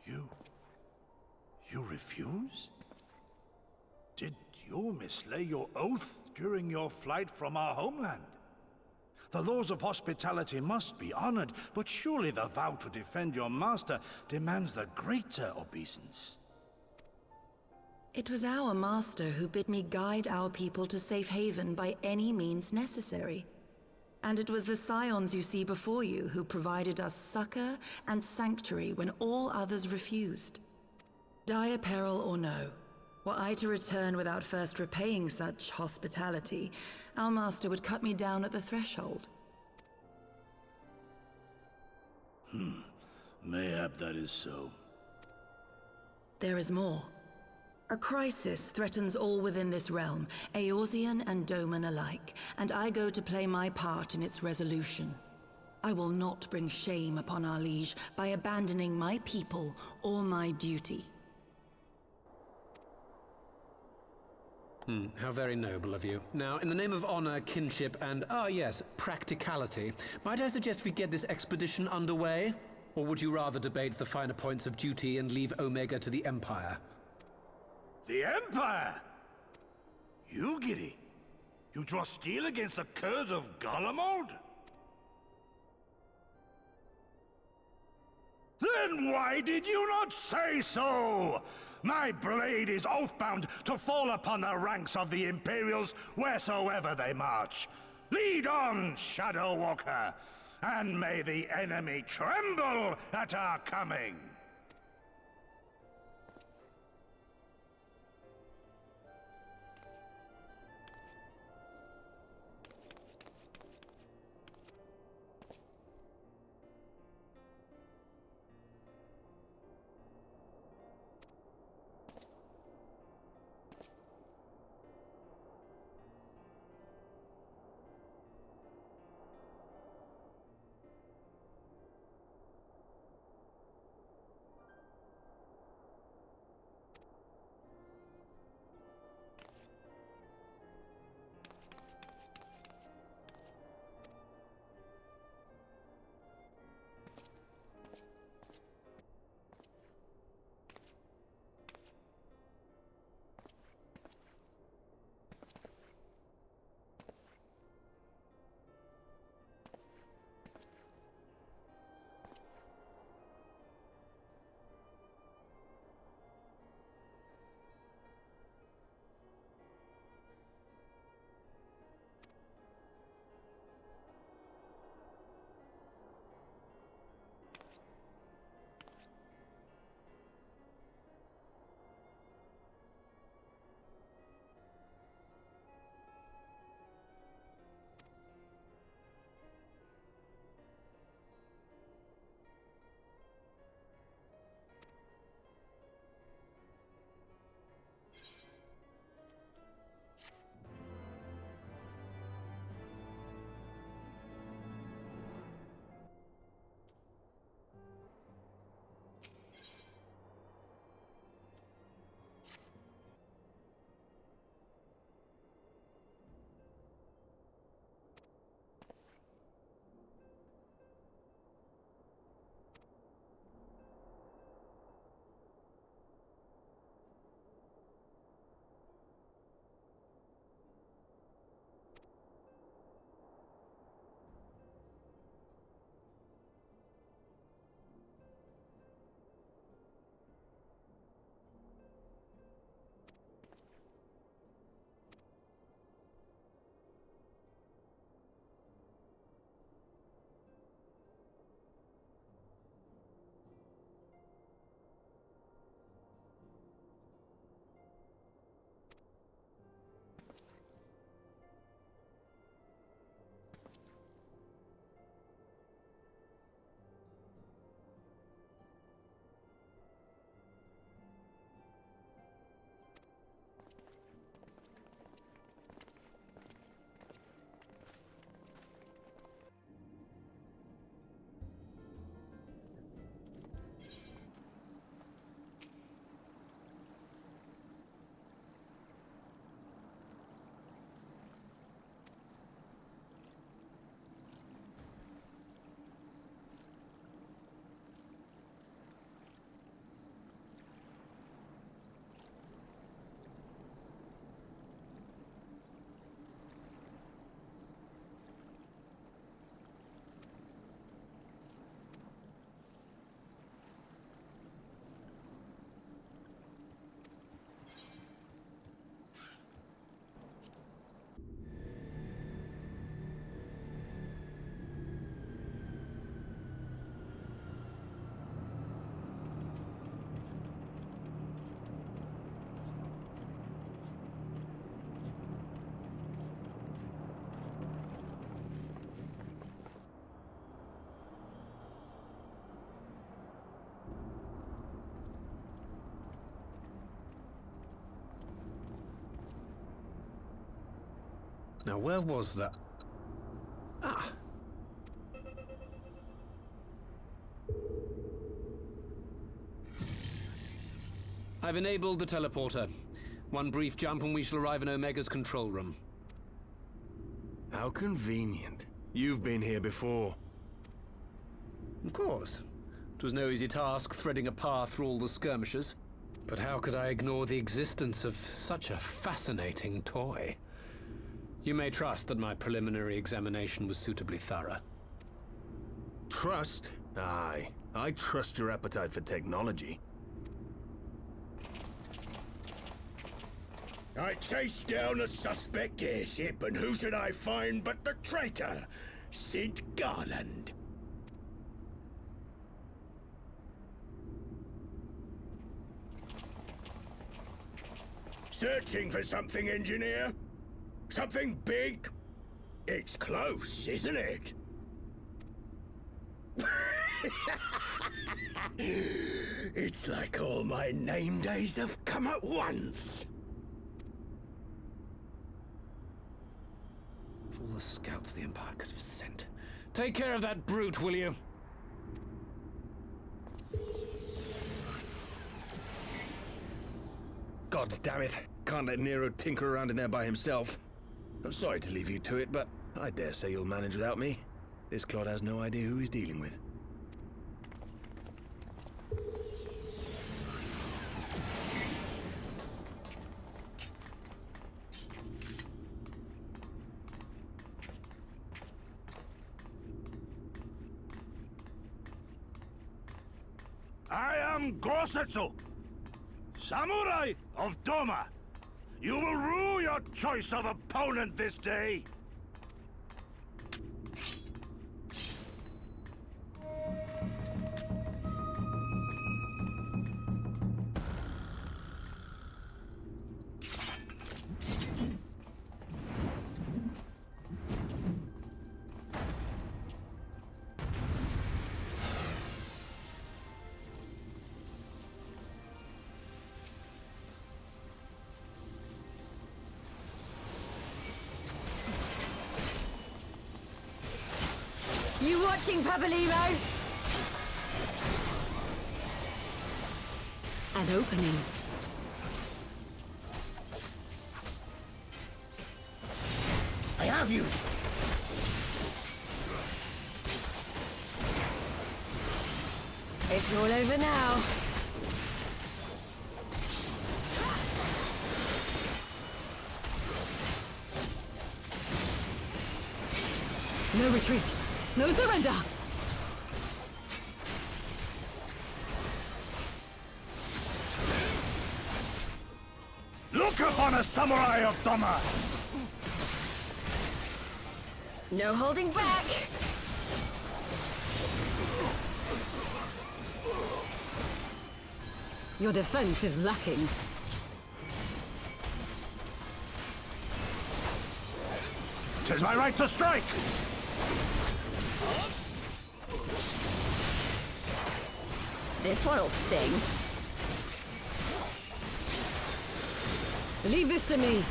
You refuse? Did you mislay your oath during your flight from our homeland? The laws of hospitality must be honored, but surely the vow to defend your master demands the greater obeisance. It was our master who bid me guide our people to safe haven by any means necessary. And it was the Scions you see before you who provided us succor and sanctuary when all others refused. Dire peril or no, were I to return without first repaying such hospitality, our master would cut me down at the threshold. Mayhap that is so. There is more. A crisis threatens all within this realm, Eorzean and Doman alike, and I go to play my part in its resolution. I will not bring shame upon our liege by abandoning my people or my duty. How very noble of you. Now, in the name of honor, kinship, and, yes, practicality, might I suggest we get this expedition underway? Or would you rather debate the finer points of duty and leave Omega to the Empire? The Empire? Yugiri, you draw steel against the curse of Garlemald? Then why did you not say so? My blade is oath-bound to fall upon the ranks of the Imperials wheresoever they march. Lead on, Shadow Walker, and may the enemy tremble at our coming. Now, where was that? Ah! I've enabled the teleporter. One brief jump and we shall arrive in Omega's control room. How convenient. You've been here before. Of course. It was no easy task threading a path through all the skirmishes. But how could I ignore the existence of such a fascinating toy? You may trust that my preliminary examination was suitably thorough. Trust? Aye. I trust your appetite for technology. I chased down a suspect airship, and who should I find but the traitor, Sid Garland. Searching for something, engineer? Something big? It's close, isn't it? It's like all my name days have come at once. Of all the scouts the Empire could have sent. Take care of that brute, will you? God damn it. Can't let Nero tinker around in there by himself. I'm sorry to leave you to it, but I dare say you'll manage without me. This clod has no idea who he's dealing with. I am Gosetsu, Samurai of Doma. You will rue your choice of opponent this day. You watching, Papalimo? An opening. I have you! It's all over now. No retreat. No surrender! Look upon a samurai of Doma! No holding back! Your defense is lacking. Tis my right to strike! This one'll sting. Leave this to me.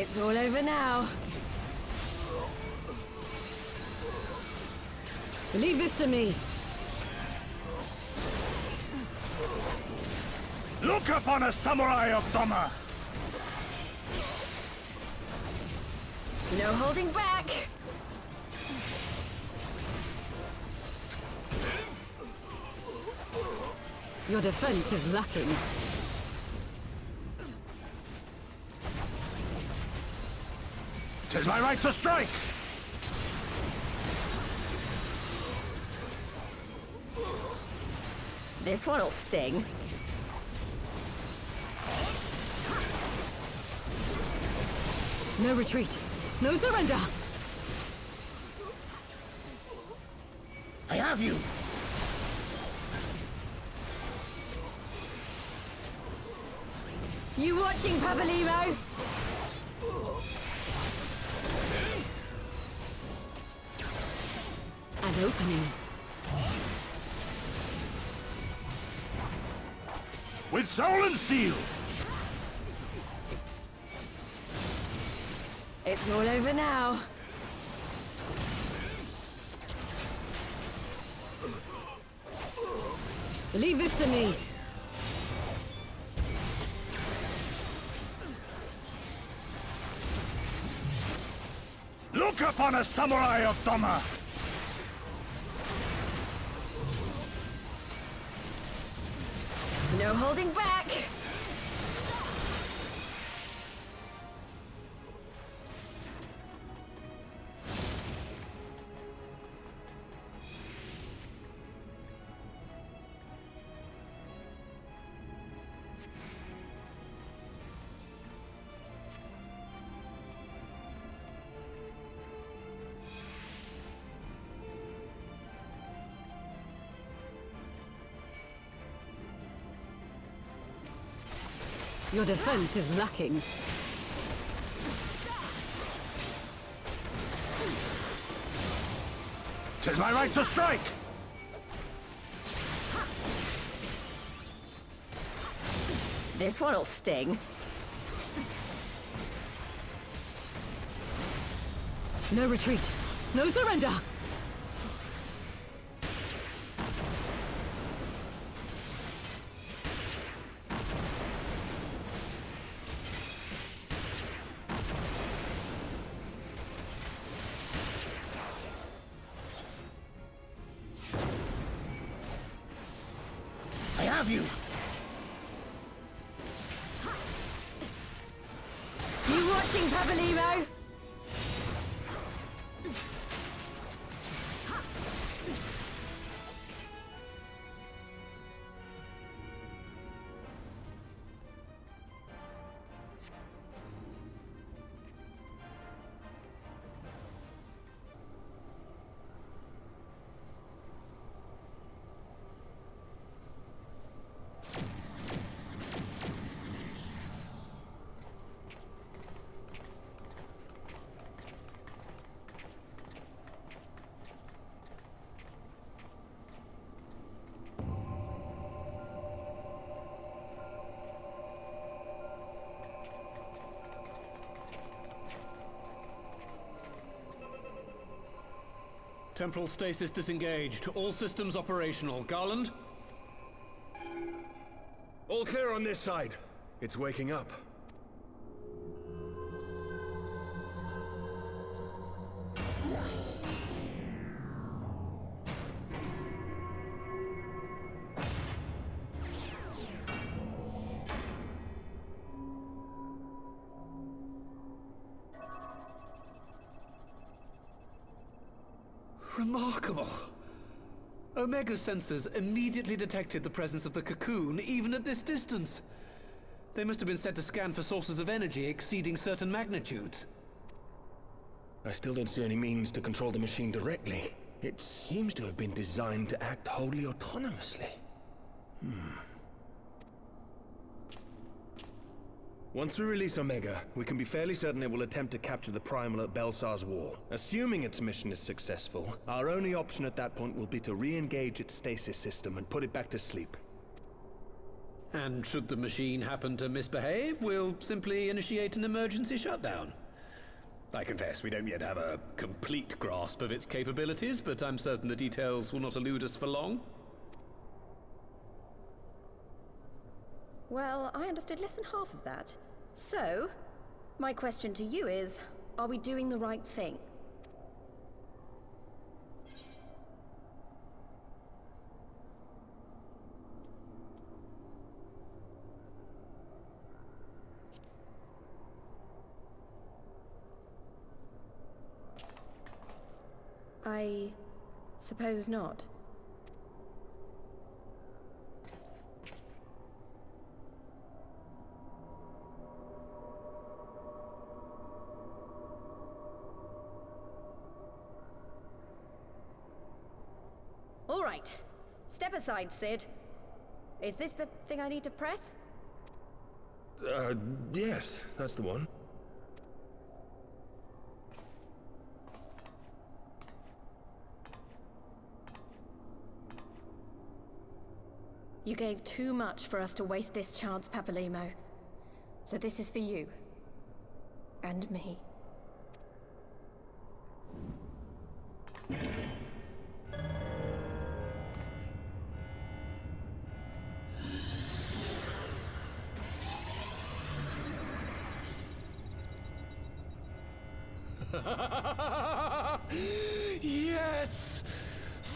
It's all over now. Leave this to me. Look upon a samurai of Doma! No holding back! Your defense is lacking. Tis my right to strike! This one'll sting. No retreat. No surrender! I have you! You watching, Papalimo? An opening. With soul and steel! It's all over now. Leave this to me. Look upon a samurai of Doma! No holding back! Your defense is lacking. Tis my right to strike! This one'll sting. No retreat. No surrender! I have you! You watching, Papalimo? Temporal stasis disengaged. All systems operational. Garland? All clear on this side. It's waking up. Remarkable. Omega sensors immediately detected the presence of the cocoon, even at this distance. They must have been set to scan for sources of energy exceeding certain magnitudes. I still don't see any means to control the machine directly. It seems to have been designed to act wholly autonomously. Once we release Omega, we can be fairly certain it will attempt to capture the Primal at Belsar's Wall. Assuming its mission is successful, our only option at that point will be to re-engage its stasis system and put it back to sleep. And should the machine happen to misbehave, we'll simply initiate an emergency shutdown. I confess we don't yet have a complete grasp of its capabilities, but I'm certain the details will not elude us for long. Well, I understood less than half of that. So, my question to you is, are we doing the right thing? I suppose not. All right. Step aside, Sid. Is this the thing I need to press? Yes, that's the one. You gave too much for us to waste this chance, Papalimo. So this is for you. And me. Yes!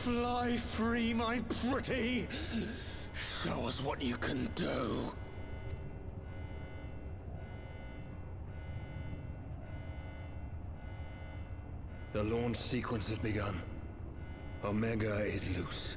Fly free, my pretty! Show us what you can do. The launch sequence has begun. Omega is loose.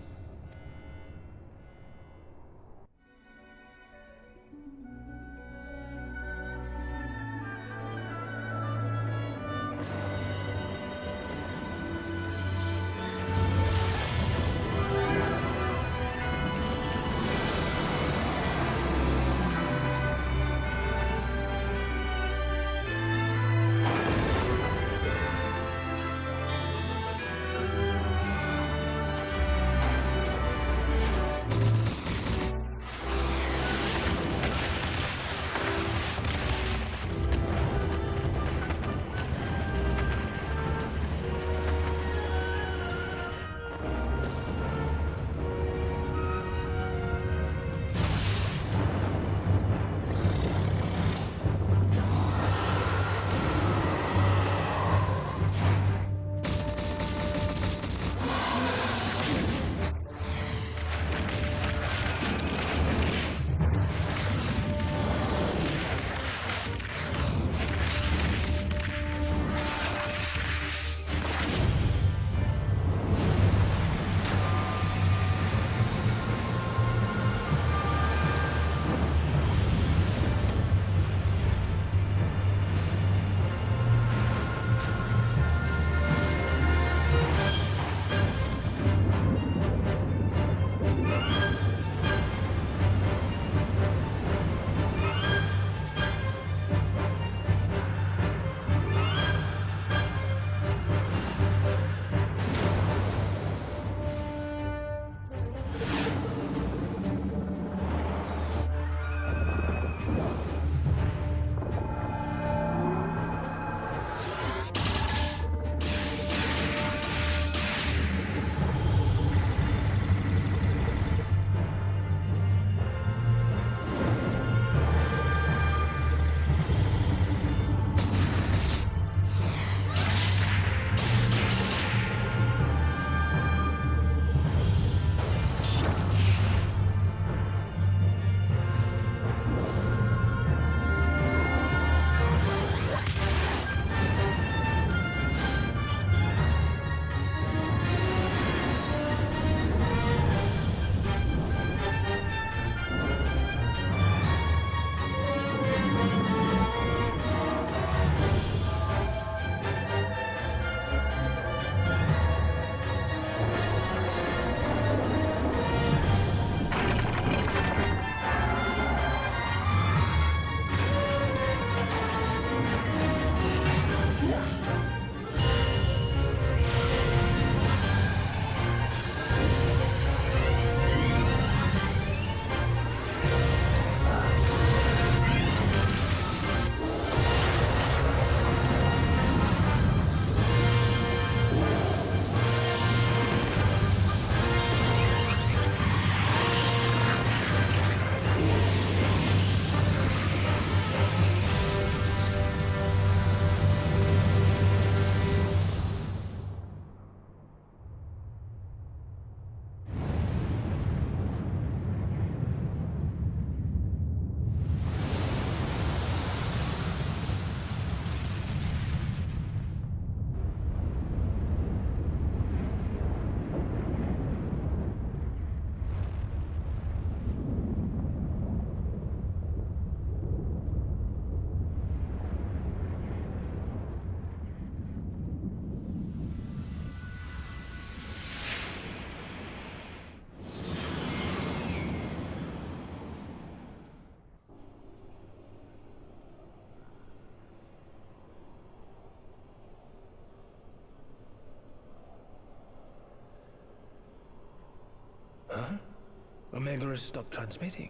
Omega has stopped transmitting.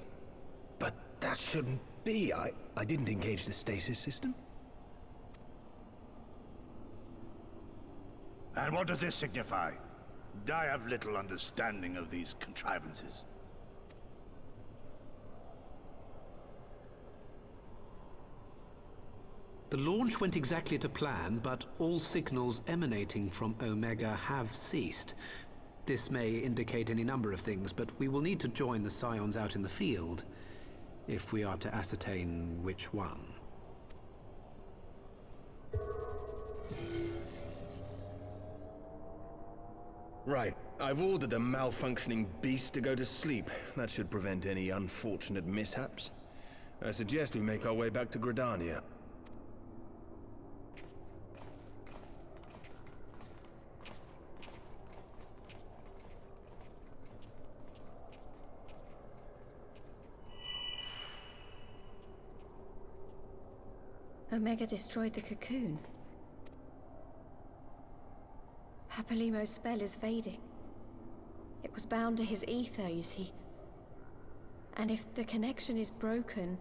But that shouldn't be. I didn't engage the stasis system. And what does this signify? I have little understanding of these contrivances. The launch went exactly to plan, but all signals emanating from Omega have ceased. This may indicate any number of things, but we will need to join the Scions out in the field if we are to ascertain which one. Right. I've ordered the malfunctioning beast to go to sleep. That should prevent any unfortunate mishaps. I suggest we make our way back to Gridania. Omega destroyed the cocoon. Papalimo's spell is fading. It was bound to his ether, you see. And if the connection is broken...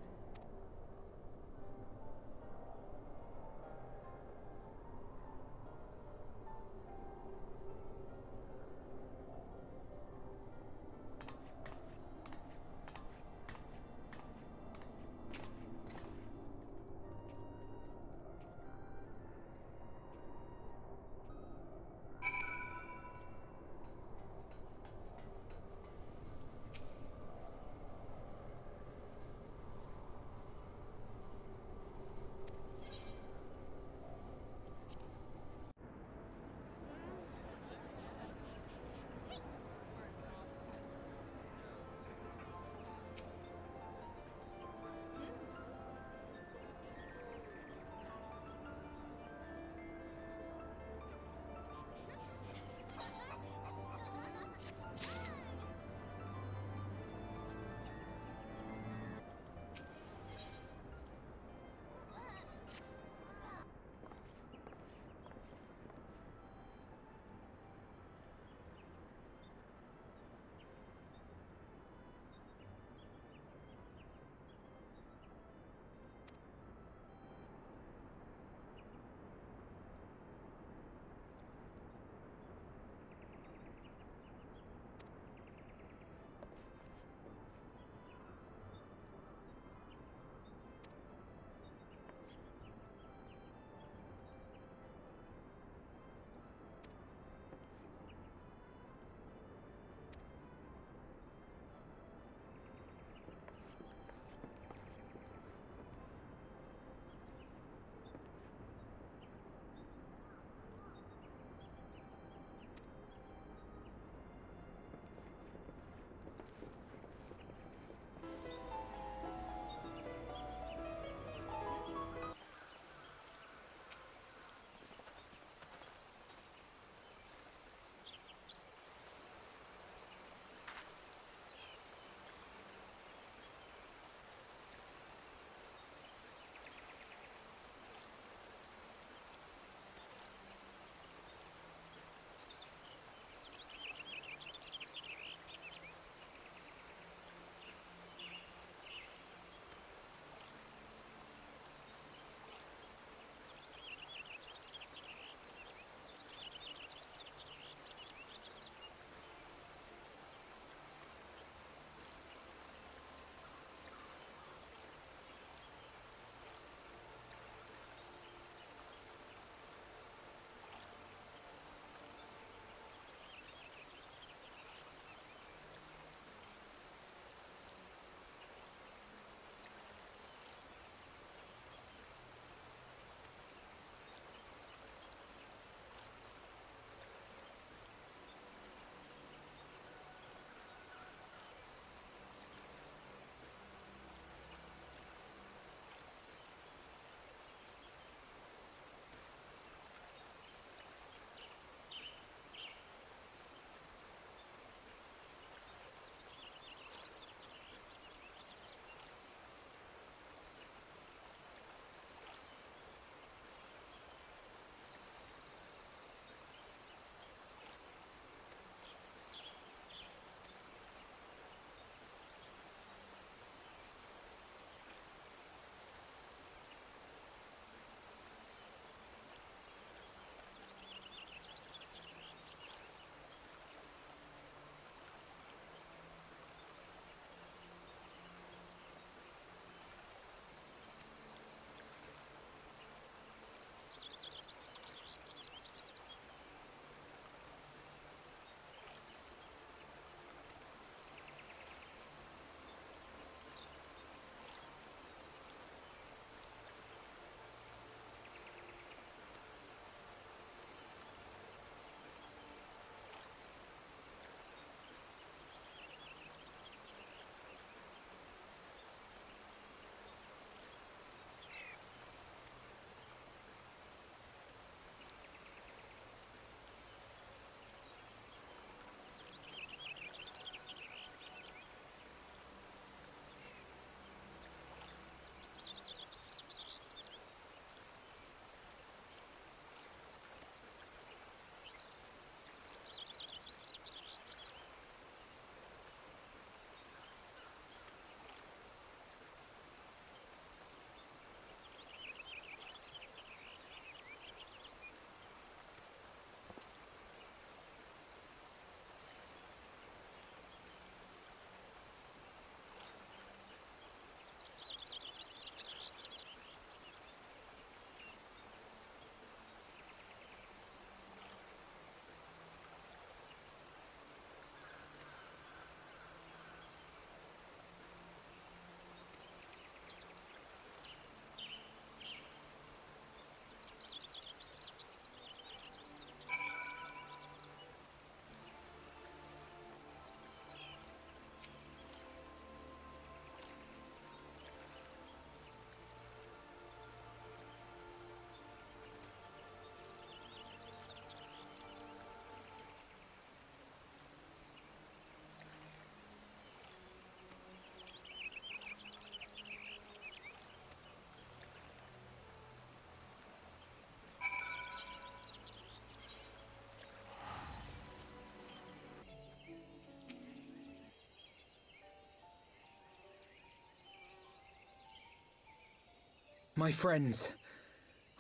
My friends,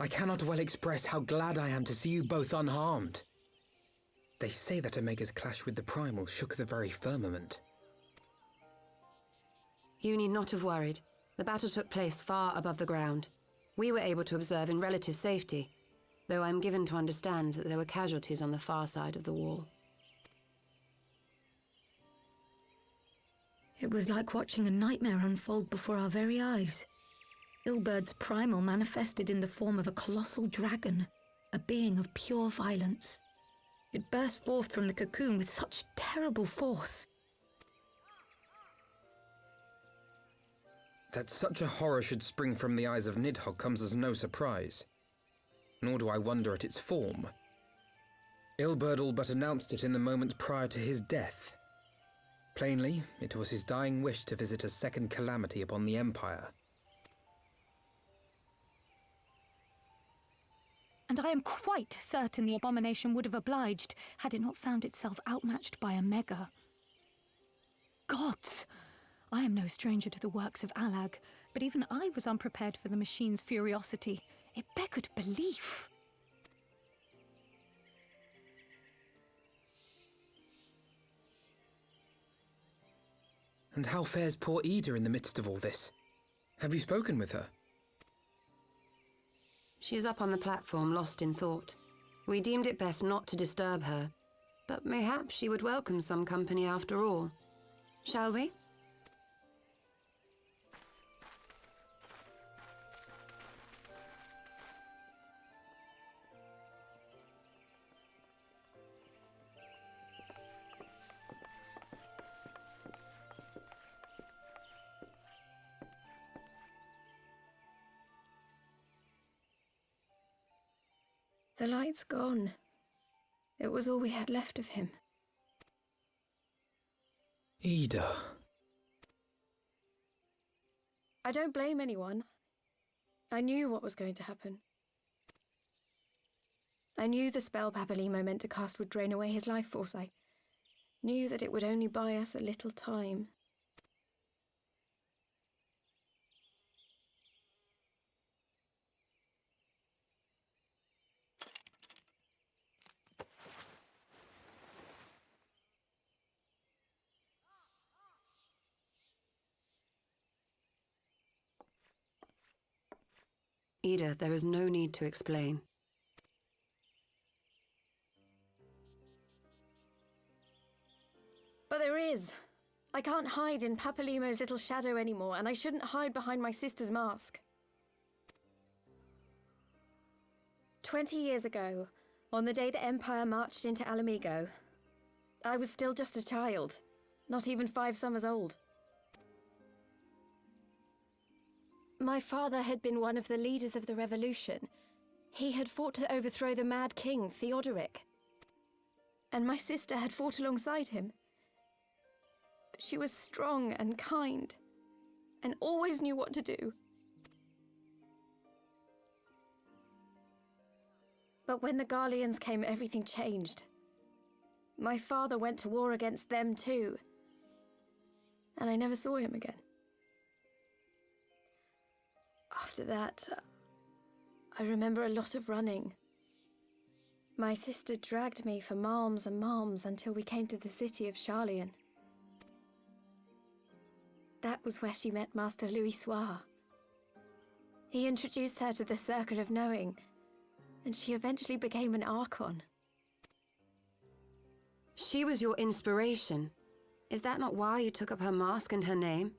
I cannot well express how glad I am to see you both unharmed. They say that Omega's clash with the Primal shook the very firmament. You need not have worried. The battle took place far above the ground. We were able to observe in relative safety, though I'm given to understand that there were casualties on the far side of the wall. It was like watching a nightmare unfold before our very eyes. Ilberd's primal manifested in the form of a colossal dragon, a being of pure violence. It burst forth from the cocoon with such terrible force. That such a horror should spring from the eyes of Nidhogg comes as no surprise. Nor do I wonder at its form. Ilberd all but announced it in the moments prior to his death. Plainly, it was his dying wish to visit a second calamity upon the Empire. And I am quite certain the abomination would have obliged had it not found itself outmatched by Omega. Gods! I am no stranger to the works of Alag, but even I was unprepared for the machine's furiosity. It beggared belief. And how fares poor Ida in the midst of all this? Have you spoken with her? She is up on the platform, lost in thought. We deemed it best not to disturb her, but mayhaps she would welcome some company after all. Shall we? The light's gone. It was all we had left of him. Ida. I don't blame anyone. I knew what was going to happen. I knew the spell Papalimo meant to cast would drain away his life force. I knew that it would only buy us a little time. Ida, there is no need to explain. But there is. I can't hide in Papalimo's little shadow anymore, and I shouldn't hide behind my sister's mask. 20 years ago, on the day the Empire marched into Alamigo, I was still just a child, not even 5 summers old. My father had been one of the leaders of the revolution. He had fought to overthrow the Mad King, Theodoric. And my sister had fought alongside him. But she was strong and kind, and always knew what to do. But when the Garleans came, everything changed. My father went to war against them too, and I never saw him again. After that, I remember a lot of running. My sister dragged me for malms and malms until we came to the city of Charlian. That was where she met Master Louis Soir. He introduced her to the Circle of Knowing, and she eventually became an Archon. She was your inspiration. Is that not why you took up her mask and her name?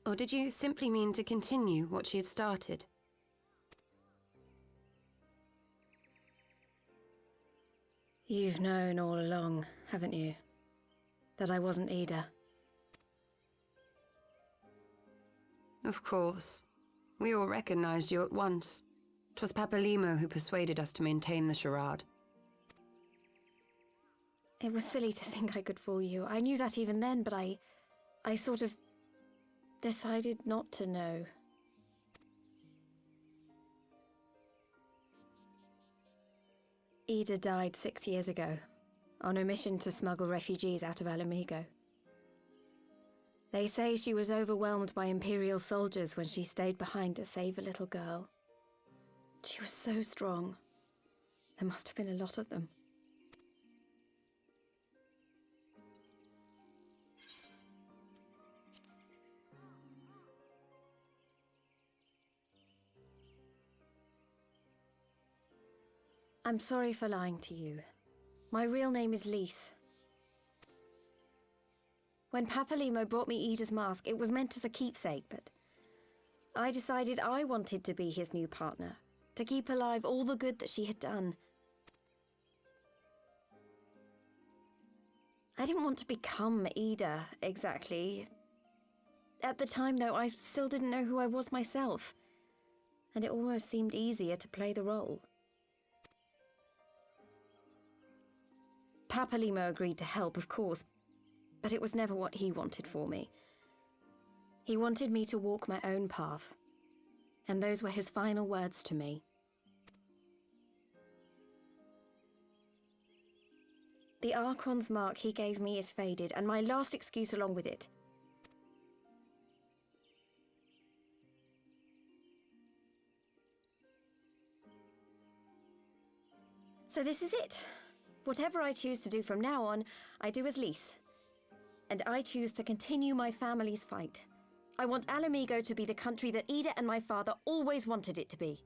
Or did you simply mean to continue what she had started? You've known all along, haven't you? That I wasn't Ida. Of course. We all recognized you at once. 'Twas Papalimo who persuaded us to maintain the charade. It was silly to think I could fool you. I knew that even then, but I sort of decided not to know. Ida died 6 years ago, on a mission to smuggle refugees out of Alamigo. They say she was overwhelmed by Imperial soldiers when she stayed behind to save a little girl. She was so strong. There must have been a lot of them. I'm sorry for lying to you. My real name is Lise. When Papalimo brought me Ida's mask, it was meant as a keepsake, but I decided I wanted to be his new partner, to keep alive all the good that she had done. I didn't want to become Ida, exactly. At the time, though, I still didn't know who I was myself, and it almost seemed easier to play the role. Papalimo agreed to help, of course, but it was never what he wanted for me. He wanted me to walk my own path, and those were his final words to me. The Archon's mark he gave me is faded, and my last excuse along with it. So this is it. Whatever I choose to do from now on, I do as Lise. And I choose to continue my family's fight. I want Alamigo to be the country that Ida and my father always wanted it to be.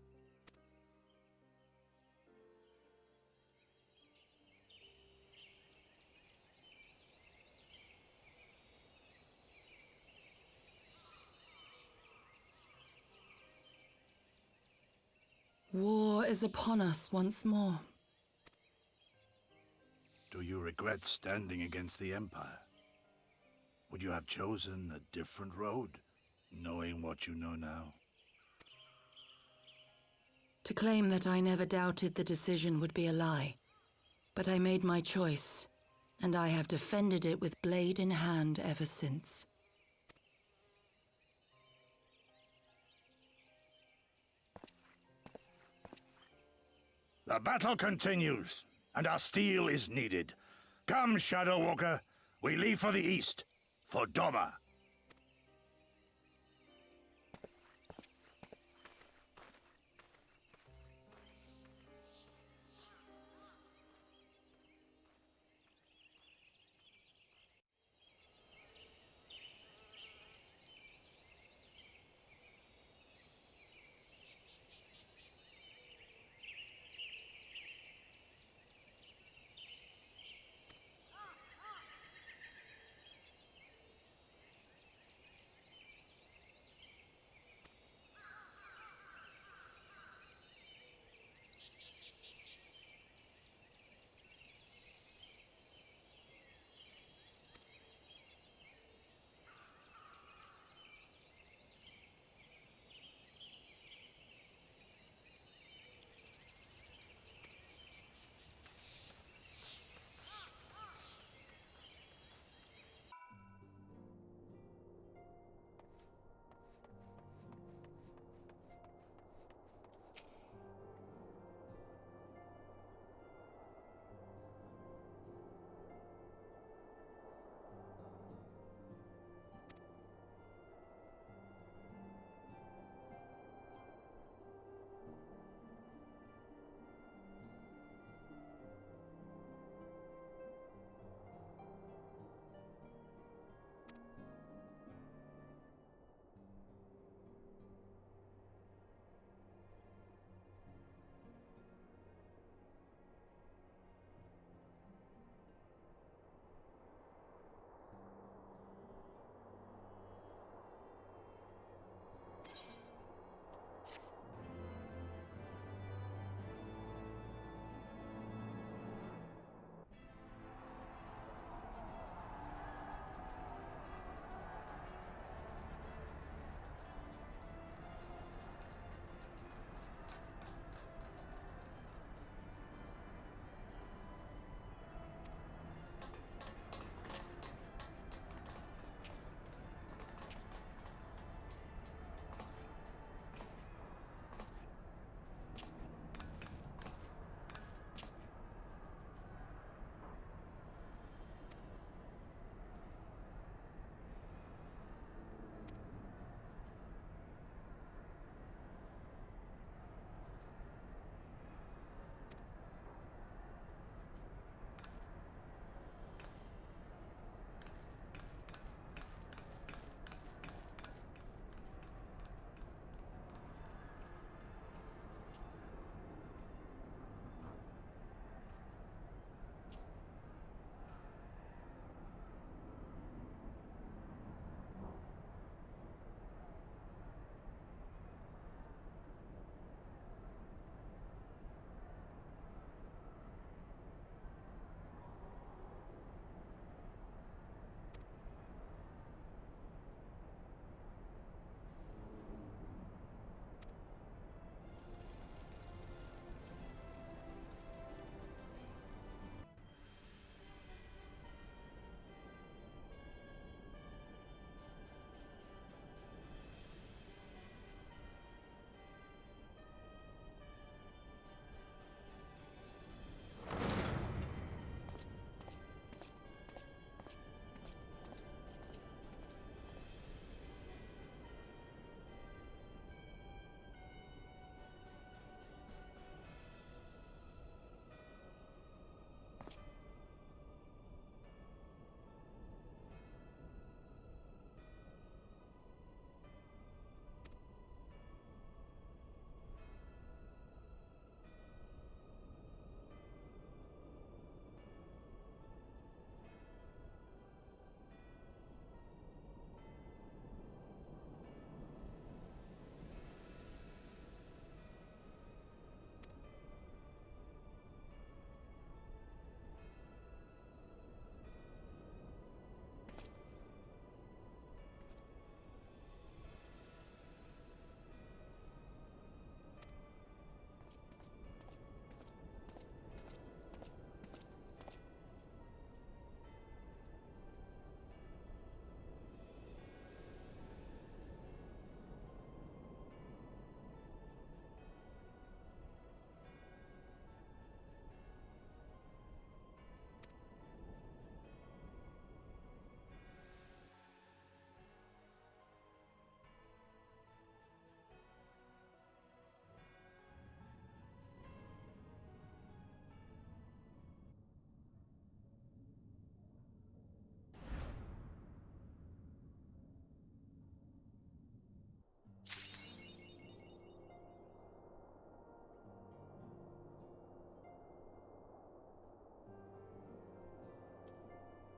War is upon us once more. Do you regret standing against the Empire? Would you have chosen a different road, knowing what you know now? To claim that I never doubted the decision would be a lie. But I made my choice, and I have defended it with blade in hand ever since. The battle continues, and our steel is needed. Come, Shadow Walker, we leave for the east, for Doma.